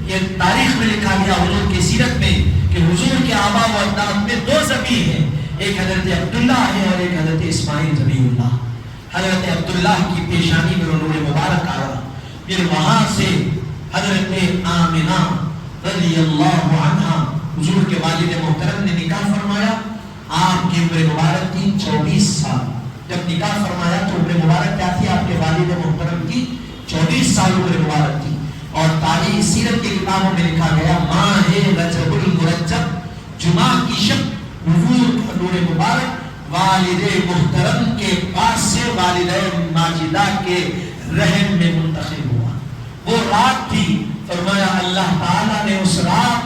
یہ تاریخ میں لکھا گیا حضور کی سیرت میں کہ حضور کے آباء و اجداد میں 2 زبی ہیں، ایک حضرت عبداللہ ہے اور ایک حضرت اسماعیل ذبیح اللہ۔ حضرت عبداللہ کی پیشانی میں نور مبارک آیا، پھر وہاں سے حضرت آمنہ رضی اللہ عنہ حضور کے والد محترم نے نکاح فرمایا۔ آپ کی عمر مبارک تھی 24 سال۔ جب نکاح فرمایا تو عمر مبارک کیا تھی آپ کے والد محترم کی؟ 24 سال عمر مبارک تھی۔ اور تاریخ سیرت کی کتابوں میں لکھا گیا ماہ رجب المرجب، جمعہ کی شب حضور کا نور مبارک والد محترم کے پاس سے والدین ماجدہ کے رحم میں منتقل ہوا. وہ رات تھی، فرمایا اللہ تعالیٰ نے اس رات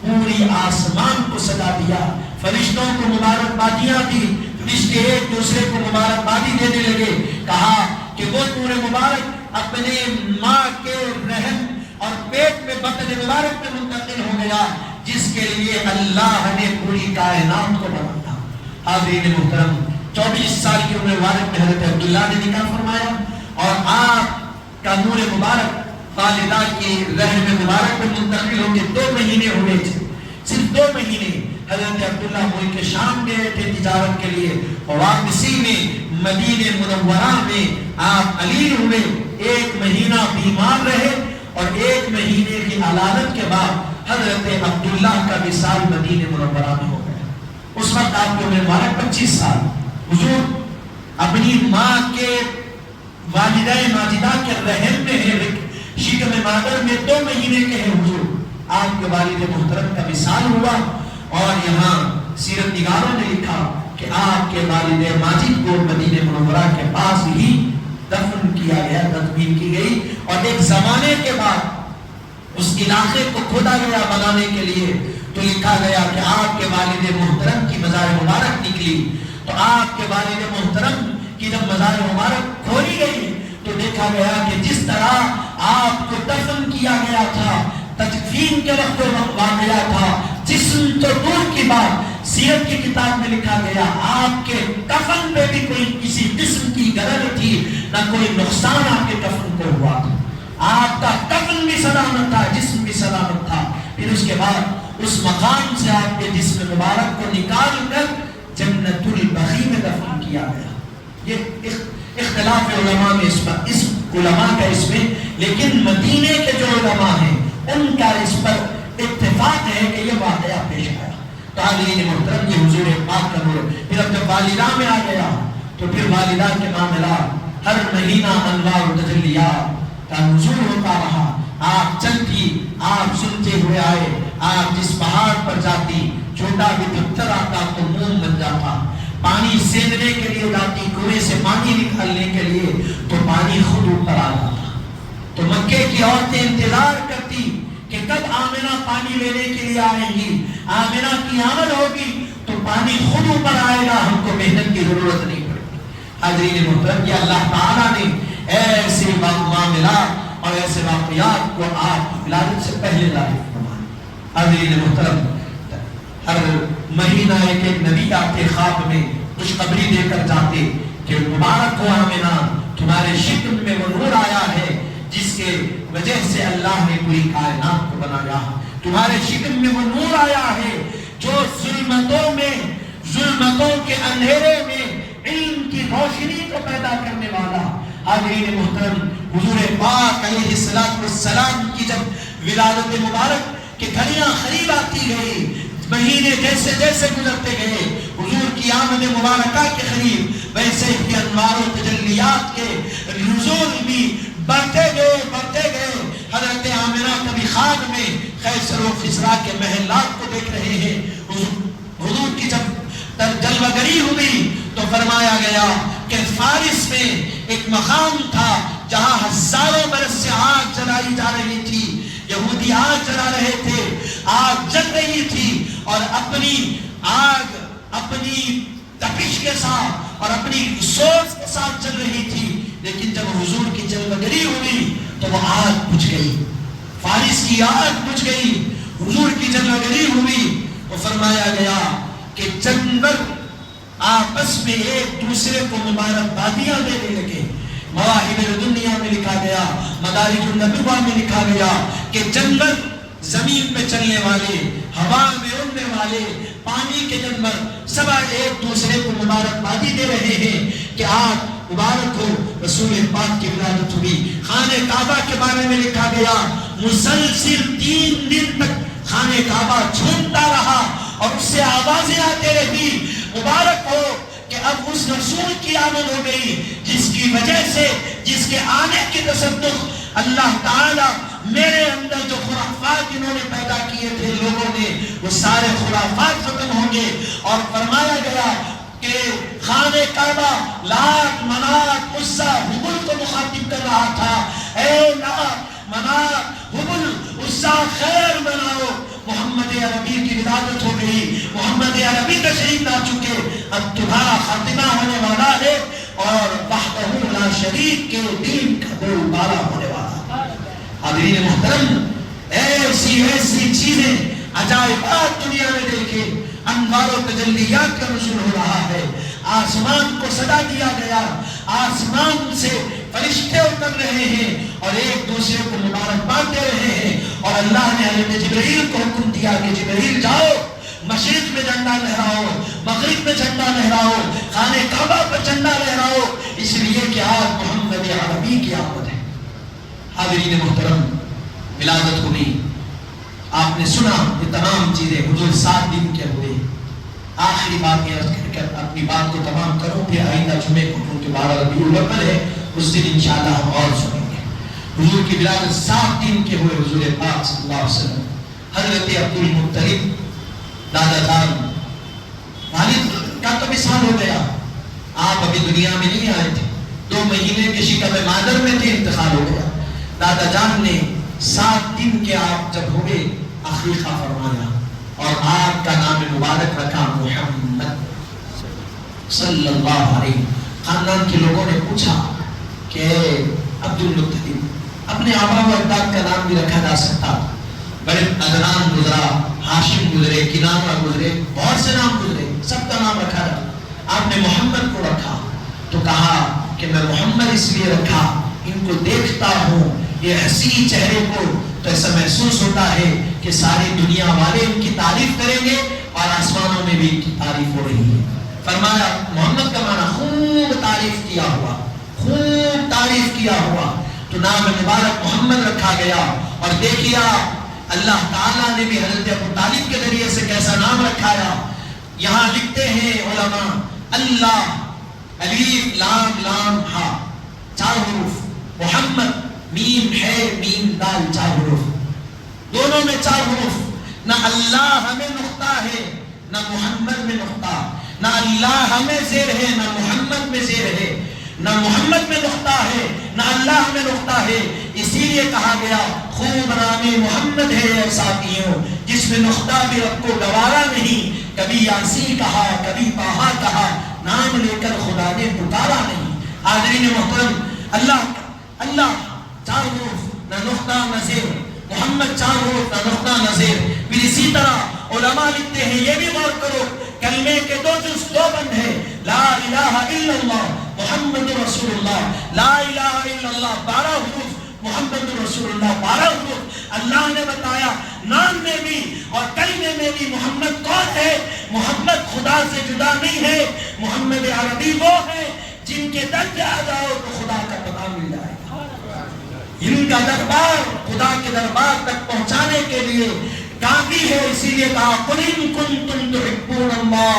پوری آسمان کو سجا دیا، فرشتوں کو مبارکبادیاں دی، فرشتے ایک دوسرے کو مبارکبادی دینے لگے. کہا کہ وہ نور مبارک اپنے ماں کے رحم اور پیٹ میں بطن مبارک میں منتقل ہو گیا، جس کے لیے اللہ نے پوری کائنات کو بنایا. حاضرین محترم، 24 سال کی عمر مبارک میں حضرت عبداللہ نے نکاح فرمایا اور آپ کا نور مبارک والدہ کی رحم مبارک میں منتقل ہو کے 2 مہینے ہوئے تھے. صرف 2 مہینے حضرت عبداللہ ملک شام گئے تھے تجارت کے لیے، اور واپسی میں مدینہ منورہ میں آپ علیم ہوئے. 1 مہینہ بیمار رہے اور 1 مہینے کی علالت کے بعد حضرت عبداللہ کا وصال مدینہ منورہ میں ہو گیا. اس وقت آپ کی عمر مبارک 25 سال. حضور اپنی ماں کے والدہ ماجدہ کے رحم میں ہے، شکم مادر میں 2 مہینے کے ہیں. حضور آپ کے والد محترم کا وصال ہوا، اور یہاں سیرت نگاروں نے لکھا کہ آپ کے والد ماجد کو مدینہ منورہ کے پاس ہی دفن کیا گیا، تدفین کی گئی. اور ایک زمانے کے بعد اس علاقے کو کھودا گیا بنانے کے لیے، تو لکھا گیا کہ آپ کے والد محترم کی مزار مبارک نکلی. تو آپ کے والد محترم کی جب مزار مبارک کھولی گئی تو دیکھا گیا کہ جس طرح آپ کو دفن کیا گیا تھا، تدفین کے وقت واقعہ تھا، جسم تو دور کی بات، سیرت کی کتاب میں لکھا گیا آپ کے کفن پہ بھی کوئی کسی قسم کی غرض تھی، نہ کوئی نقصان آپ کے کفن کو ہوا تھا. آپ کا کفن بھی سلامت تھا، جسم بھی سلامت تھا. پھر اس کے بعد اس مقام سے آپ کے جسم مبارک کو نکال کر جنت البقیع میں دفن کیا گیا. یہ اختلاف علماء میں اس علماء کا اس میں، لیکن مدینے کے جو علماء ہیں ان کا اس پر اتفاق ہے کہ یہ واقعہ پیش آیا. حاضرین محترم، یہ حضور پاک کا نور. پھر اب جب والدہ میں آ گیا تو پھر والدہ کے معاملات، ہر مہینہ انوار و تجلیات کا نزول ہوتا رہا. آپ چلتی، آپ سنتے ہوئے آئے، آپ جس پہاڑ پر جاتی چھوٹا بھی پتھر آتا تو موم بن جاتا. پانی سیننے کے لیے جاتی، کنویں سے پانی نکالنے کے لیے تو پانی خود اوپر آ جاتا. تو مکے کی عورتیں انتظار کرتی کہ کب آمنہ پانی لینے کے لیے آئیں گی، آمنہ کی آمد ہوگی تو پانی خود اوپر آئے گا، ہم کو محنت کی ضرورت نہیں پڑے گی. حاضرین محترم، یہ اللہ تعالیٰ نے ایسے معاملات اور ایسے واقعات کو آپ ولادت سے پہلے لاحق فرمائے. حاضرین محترم، ہر مہینہ ایک نبی آتے خواب میں خوشخبری دے کر جاتے کہ مبارک ہو آمنہ، تمہارے شکم میں وہ نور آیا ہے جس کے وجہ سے اللہ نے پوری کائنات کو بنایا. تمہارے شکم میں وہ نور آیا ہے جو ظلمتوں کے اندھیرے میں علم کی روشنی کو پیدا کرنے والا. حاضرین محترم، حضور پاک علیہ السلام کی جب ولادت مبارک کی گھڑیاں قریب آتی گئی، مہینے جیسے جیسے گزرتے گئے، حضور کی آمد مبارکہ کے قریب ویسے ہی انوار و تجلیات کے نزول بھی بڑھتے گئے. حضرت آمنہ کبھی خواب میں خیسر و خسرا کے محلات کو دیکھ رہے ہیں. حضور کی جب جلوہ گری ہوئی تو فرمایا گیا کہ فارس میں ایک مقام تھا جہاں ہزاروں برس سے آگ جلائی جا رہی تھی. یہودی آگ جلا رہے تھے، آگ جل رہی تھی اور اپنی آگ اپنی تپش کے ساتھ اور اپنی سوز کے ساتھ چل رہی تھی. لیکن جب حضور کی جلوہ گری ہوئی تو وہ آگ بجھ گئی، فارس کی آگ بجھ گئی. حضور کی جلوہ گری ہوئی تو فرمایا گیا کہ جانور آپس میں ایک دوسرے کو مبارکبادیاں دینے لگے. مواہب الدنیا میں لکھا گیا، مدارج النبوہ میں لکھا گیا کہ جانور، زمین پہ چلنے والے، ہوا میں اڑنے والے، پانی کے جانور سب ایک دوسرے کو مبارکبادی دے رہے ہیں کہ آپ مبارک ہو. رسول پاک کی ولادت ہوئی. خانہ کعبہ کے بارے میں لکھا گیا مسلسل 3 دن تک خانہ کعبہ جھومتا رہا اور اس سے آوازیں آتے رہی، مبارک ہو کہ اب اس رسول کی آمد ہو گئی جس کی وجہ سے، جس کے آنے کی تصدق اللہ تعالیٰ میرے اندر جو خرافات انہوں نے پیدا کیے تھے لوگوں نے، وہ سارے خرافات ختم ہوں گے. اور فرمایا گیا کہ خانہ کعبہ لات، منات، عزا، ہبل کو مخاطب کر رہا تھا. اے لات، منات، ہبل، عزا خیر بناؤ، محمد عربی کی ولادت ہو گئی، محمد عربی تشریف لا چکے، اب تمہارا خاتمہ ہونے والا ہے اور وحدہ لا شریک کے دین کا بول بالا ہونے والا. حاضرین محترم، ایسی ایسی چیزیں عجائبات دنیا میں دیکھے، انوار و تجلیات کا نزول ہو رہا ہے. آسمان کو صدا دیا گیا، آسمان سے فرشتے اتر رہے ہیں اور ایک دوسرے کو مبارکباد دے رہے ہیں. اور اللہ نے حضرت جبرائیل کو حکم دیا کہ جبرائیل جاؤ، مشرق میں جھنڈا لہراؤ، مغرب میں جھنڈا لہراؤ، خانہ کعبہ پر جھنڈا لہراؤ، اس لیے کہ آج محمد عربی کی آمد ہے. حاضرین محترم، ولادت ہوئی، آپ نے سنا یہ تمام چیزیں. حضور 7 دن کے ہوئے. آخری بات یہ عرض کر کر اپنی بات کو تمام کروں، پھر آئندہ جمعے کو کیونکہ 12 ربیع الاول ہے، اس دن انشاءاللہ ہم اور سنیں گے. حضور کی ولادت 7 دن کے ہوئے. حضور پاک صلی اللہ علیہ وسلم حضرت عبد المطلب دادا جان، والد کا تو وصال ہو گیا، آپ ابھی دنیا میں نہیں آئے تھے، 2 مہینے کے شکم مادر میں تھے، انتقال ہو گیا. دادا جان نے 7 دن کے آپ جب ہوئے عقیقہ فرمایا اور آپ کا نام مبارک رکھا محمد صلی اللہ علیہ. خاندان کے لوگوں نے پوچھا کہ عبد المطلب، اپنے آبا و اجداد کا نام بھی رکھا جا سکتا. بڑے عدنان گزرا، ہاشم گزرے، کنانہ گزرے، بہت سے نام گزرے، سب کا نام رکھا جا. آپ نے محمد کو رکھا تو کہا کہ میں محمد اس لیے رکھا، ان کو دیکھتا ہوں یہ حسین چہرے کو تو ایسا محسوس ہوتا ہے کہ ساری دنیا والے ان کی تعریف کریں گے اور آسمانوں میں بھی ان کی تعریف ہو رہی ہے. فرمایا محمد کا معنی خوب تعریف کیا ہوا، خوب تعریف کیا ہوا، تو نام مبارک محمد رکھا گیا. اور دیکھیا اللہ تعالیٰ نے بھی حضرت ابو طالب کے ذریعے سے کیسا نام رکھایا. یہاں لکھتے ہیں علماء، اللہ الف لام لام ہا 4 حروف، محمد میم ہے میم دال 4 حروف، دونوں میں 4 حروف. نہ اللہ میں نقطہ ہے نہ محمد میں نقطہ، نہ اللہ میں زیر ہے نہ محمد میں زیر ہے، نہ محمد میں نقطہ ہے نہ اللہ میں نقطہ ہے. اسی لیے کہا گیا خوب نام محمد ہے اے ساتھیوں جس میں نقطہ بھی رب کو گوارا نہیں. کبھی یاسین کہا کبھی طٰہٰ کہا، نام لے کر خدا نے پکارا نہیں. حاضرین محترم، اللہ 4 حروف نہ نقطہ نہ زیر، محمد 4 حروف نہ نقطہ نہ زیر. پھر اسی طرح علماء لکھتے ہیں، یہ بھی غور کرو، کلمے کے 2 جز 2 بند ہیں، لا الہ الا اللہ محمد رسول اللہ، لا الہ الا اللہ 12 حروف، محمد رسول اللہ 12 حروف. اللہ نے بتایا نام میں بھی اور کلمے میں بھی محمد کون ہے. محمد خدا سے جدا نہیں ہے، محمد عربی وہ ہے جن کے در پہ آ جاؤ تو خدا کا پتہ مل جائے گا. ان کا دربار خدا کے دربار تک پہنچانے کے لیے کافی ہے. اسی لیے کہا قُلْ إِن كُنتُمْ تُحِبُّونَ اللَّهَ،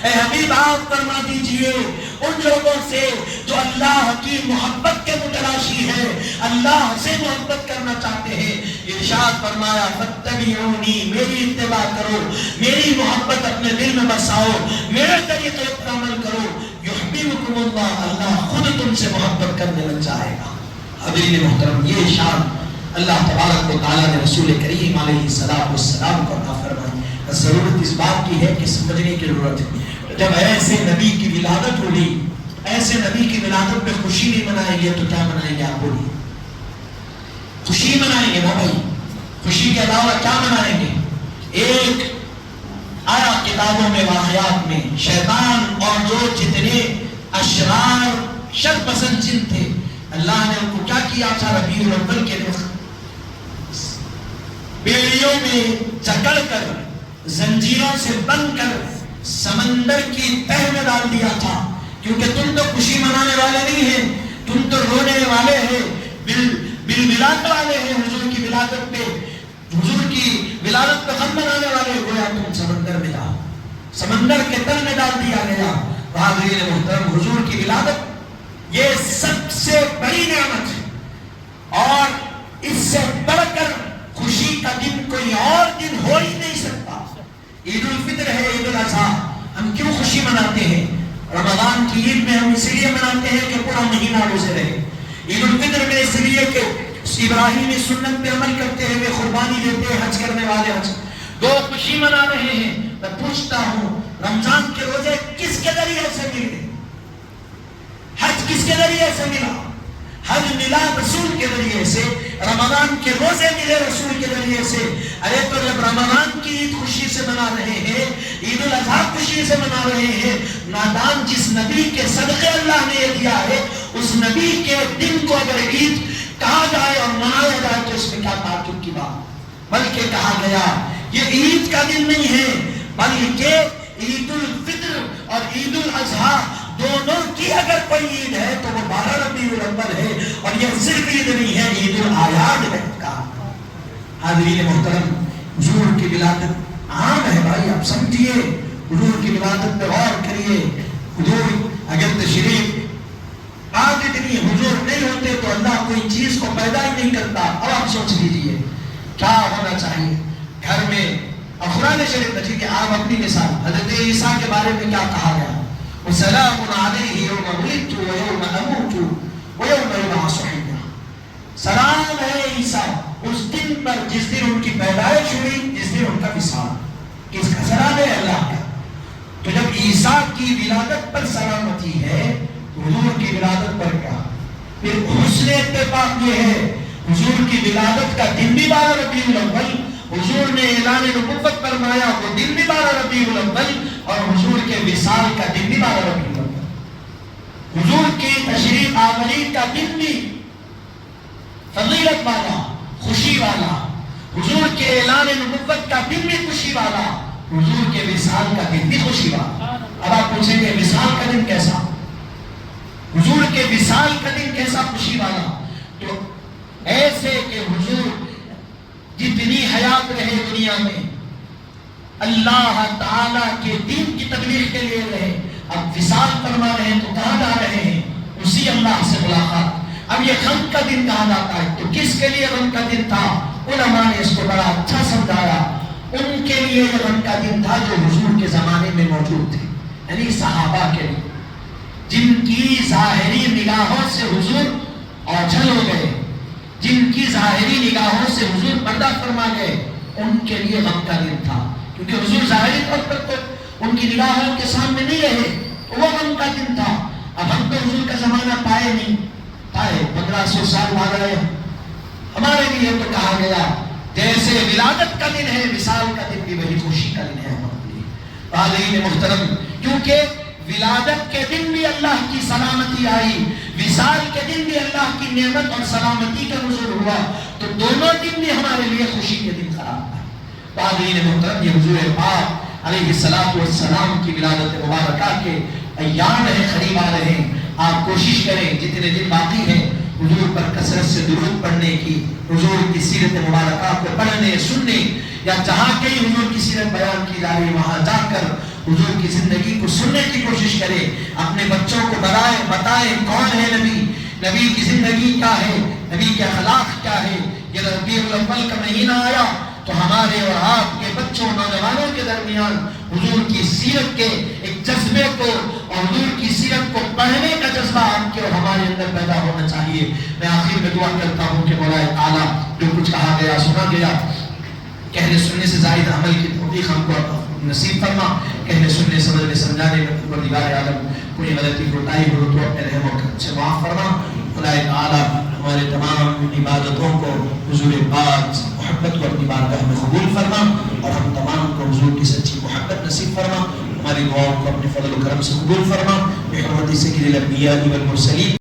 اے حبیب آپ فرما دیجئے ان لوگوں سے جو اللہ کی محبت کے متلاشی ہے، اللہ سے محبت کرنا چاہتے ہیں. ارشاد فرمایا فَاتَّبِعُونِي، میری اتباع کرو، میری محبت اپنے دل میں بساؤ، میرے طریقے پر عمل کرو. یحببکم اللہ، اللہ خود تم سے محبت کرنے لگ جائے گا. حضرین محترم، یہ شان اللہ تبارک و تعالیٰ نے رسول کریم علیہ السلام کو عطا فرمائی. ضرورت اس بات کی ہے کہ سمجھنے کی ضرورت ہے. جب ایسے نبی کی ولادت ہوئی، ایسے نبی کی ولادت پہ خوشی نہیں منائیں گے تو کیا منائیں گے؟ آپ بولیے. خوشی منائیں گے نا بھائی، خوشی کے علاوہ کیا منائیں گے؟ ایک آیا کتابوں میں واقعات میں شیطان اور جو جتنے اشرار شر پسند جن تھے، اللہ نے ان کو کیا کیا تھا؟ ربیع الاول کے دن بیڑیوں میں جکڑ کر، زنجیروں سے بند کر سمندر کی تہ میں ڈال دیا تھا. کیونکہ تم تو خوشی منانے والے نہیں ہیں، تم تو رونے والے ہیں، بلبلانے والے ہیں. حضور کی ولادت پہ، حضور کی ولادت پہ غم منانے والے گویا تم سمندر میں جاؤ، سمندر کے تل میں ڈال دیا گیا. حاضرین محترم، حضور کی ولادت یہ سب سے بڑی نعمت ہے. اور رمضان کی عید میں ہم اس لیے مناتے ہیں کہ پورا مہینہ روزے رہے. عید الفطر میں اس لیے کہ ابراہیمی سنت پہ عمل کرتے ہوئے قربانی دیتے ہیں حج کرنے والے حج. دو خوشی منا رہے ہیں. میں پوچھتا ہوں رمضان کے روزے کس کے ذریعے سے ملے؟ حج کس کے ذریعے سے ملا؟ حج ملا رسول کے ذریعے سے. رمضان کے روزے ملے رسول کے ذریعے سے. ارے تو جب رمضان کی عید خوشی سے منا رہے ہیں, عید الاضحیٰ خوشی سے منا رہے ہیں, نادان جس نبی کے صدقے اللہ نے یہ دیا ہے اس نبی کے دن کو اگر عید کہا جائے اور منایا جائے تو اس میں کیا تعجب کی بات. بلکہ کہا گیا یہ عید کا دن نہیں ہے بلکہ عید الفطر اور عید الاضحیٰ دونوں کی اگر کوئی عید ہے تو وہ 12 ربیع الاول ہے. اور یہ صرف عید نہیں ہے, عید الاعیاد ہے کا. حاضرین محترم, حضور کی ولادت عام ہے بھائی, آپ سمجھیے. حضور کی ولادت پہ غور کریے. حضور اگر تشریف آج اتنی حضور نہیں ہوتے تو اللہ کوئی چیز کو پیدا ہی نہیں کرتا. اب آپ سوچ لیجئے کیا ہونا چاہیے گھر میں. قرآن شریف مجید کے آپ اپنی مثال حضرت عیسیٰ کے بارے میں کیا کہا گیا؟ وَسَلَامٌ عَلَيْهِ يَوْمَ وُلِدْتُ وَيَوْمَ أَمُوتُ وَيَوْمَ يُبْعَثُ حَيًّا. سلام ہے عیسیٰ اس دن پر جس دن ان کی پیدائش ہوئی, جس دن ان کا وصال. کس کا سلام ہے؟ اللہ کا. تو جب عیسیٰ کی ولادت پر سلامتی ہے حضور کی ولادت پر کیا؟ پھر حسن اتفاق یہ ہے حضور کی ولادت کا دن بھی 12 ربیع الاول, حضور نے اعلان نبوت فرمایا وہ دن بھی 12 ربیع الاول, اور حضور کے وصال کا دن بھی 12 ربیع الاول. حضور کی تشریف آوری کا دن بھی فضیلت والا, خوشی والا. حضور کے اعلان نبوت کا دن بھی خوشی والا, حضور کے وصال کا دن بھی خوشی والا. اب آپ پوچھیں گے وصال کا دن کیسا؟ حضور کے وصال کا دن کیسا خوشی والا؟ تو ایسے کہ حضور جتنی حیات رہے دنیا میں اللہ تعالیٰ کے دین کی تبلیغ کے لیے رہے. اب وصال فرما رہے ہیں تو کہاں جا رہے ہیں؟ اسی اللہ سے ملاقات. اب یہ غم کا دن کہا جاتا ہے تو کس کے لیے غم کا دن تھا؟ علماء نے اس کو بڑا اچھا سمجھایا. ان کے لیے یہ غم کا دن تھا جو حضور کے زمانے میں موجود تھے, یعنی صحابہ کے لیے, جن کی ظاہری نگاہوں سے حضور اوجھل ہو گئے, جن کی ظاہری نگاہوں سے حضور پردہ فرما گئے, ان کے لیے غم کا دن تھا. کیونکہ حضور ظاہری طور پر تو ان کی نگاہوں کے سامنے نہیں رہے, تو وہ غم کا دن تھا. اب ہم تو حضور کا زمانہ پائے نہیں, پائے 1500 سال بعد آئے. ہمارے لیے تو کہا گیا جیسے ولادت کا دن ہے وصال کا دن بھی وہی خوشی کا دن ہے ہمارے لیے. حاضرین محترم, کیونکہ ولادت کے دن بھی اللہ کی سلامتی آئی, وصال کے دن بھی اللہ کی نعمت اور سلامتی کا نزول ہوا, تو دونوں دن بھی ہمارے لیے خوشی کے دن قرار پائے. حاضرین محترم, یہ حضور پاک علیہ السلام کی ولادت مبارکہ کے ایام ہیں, قریب آ رہے ہیں. آپ کوشش کریں جتنے دن باقی ہیں حضور پر کثرت سے درود پڑھنے کی, حضور کی سیرت مبارکہ کو پڑھنے سننے, یا جہاں کہیں حضور کی سیرت بیان کی جا رہی وہاں جا کر حضور کی زندگی کو سننے کی کوشش کریں. اپنے بچوں کو بتائیں کون ہے نبی, نبی کی زندگی کیا ہے, نبی کے اخلاق کیا ہے. یہ ربیع الاول کا مہینہ آیا تو ہمارے اور آپ کے بچوں نوجوانوں کے درمیان حضور کی سیرت کے ایک جذبے کو اور حضور کی سیرت کو پڑھنے کا جذبہ آپ کے اور ہمارے اندر پیدا ہونا چاہیے. میں آخر میں دعا کرتا ہوں کہ مولا تعالیٰ جو کچھ کہا گیا سنا گیا کہنے سننے سے زائد عمل کی توفیق ہم کو نصیب فرما. کہنے سننے سمجھنے سمجھانے میں پروردگار عالم کوئی غلطی کوتاہی ہو تو اپنے رحم و کرم سے معاف فرما. خدائے تعالیٰ ہمارے تمام عبادتوں کو حضور پاک محبت کو اپنی بارگاہ میں قبول فرما, اور ہم تمام کو حضور کی سچی محبت نصیب فرما. ہماری دعاؤں کو اپنے فضل و کرم سے قبول فرما. بحرمت سید الانبیاء والمرسلین.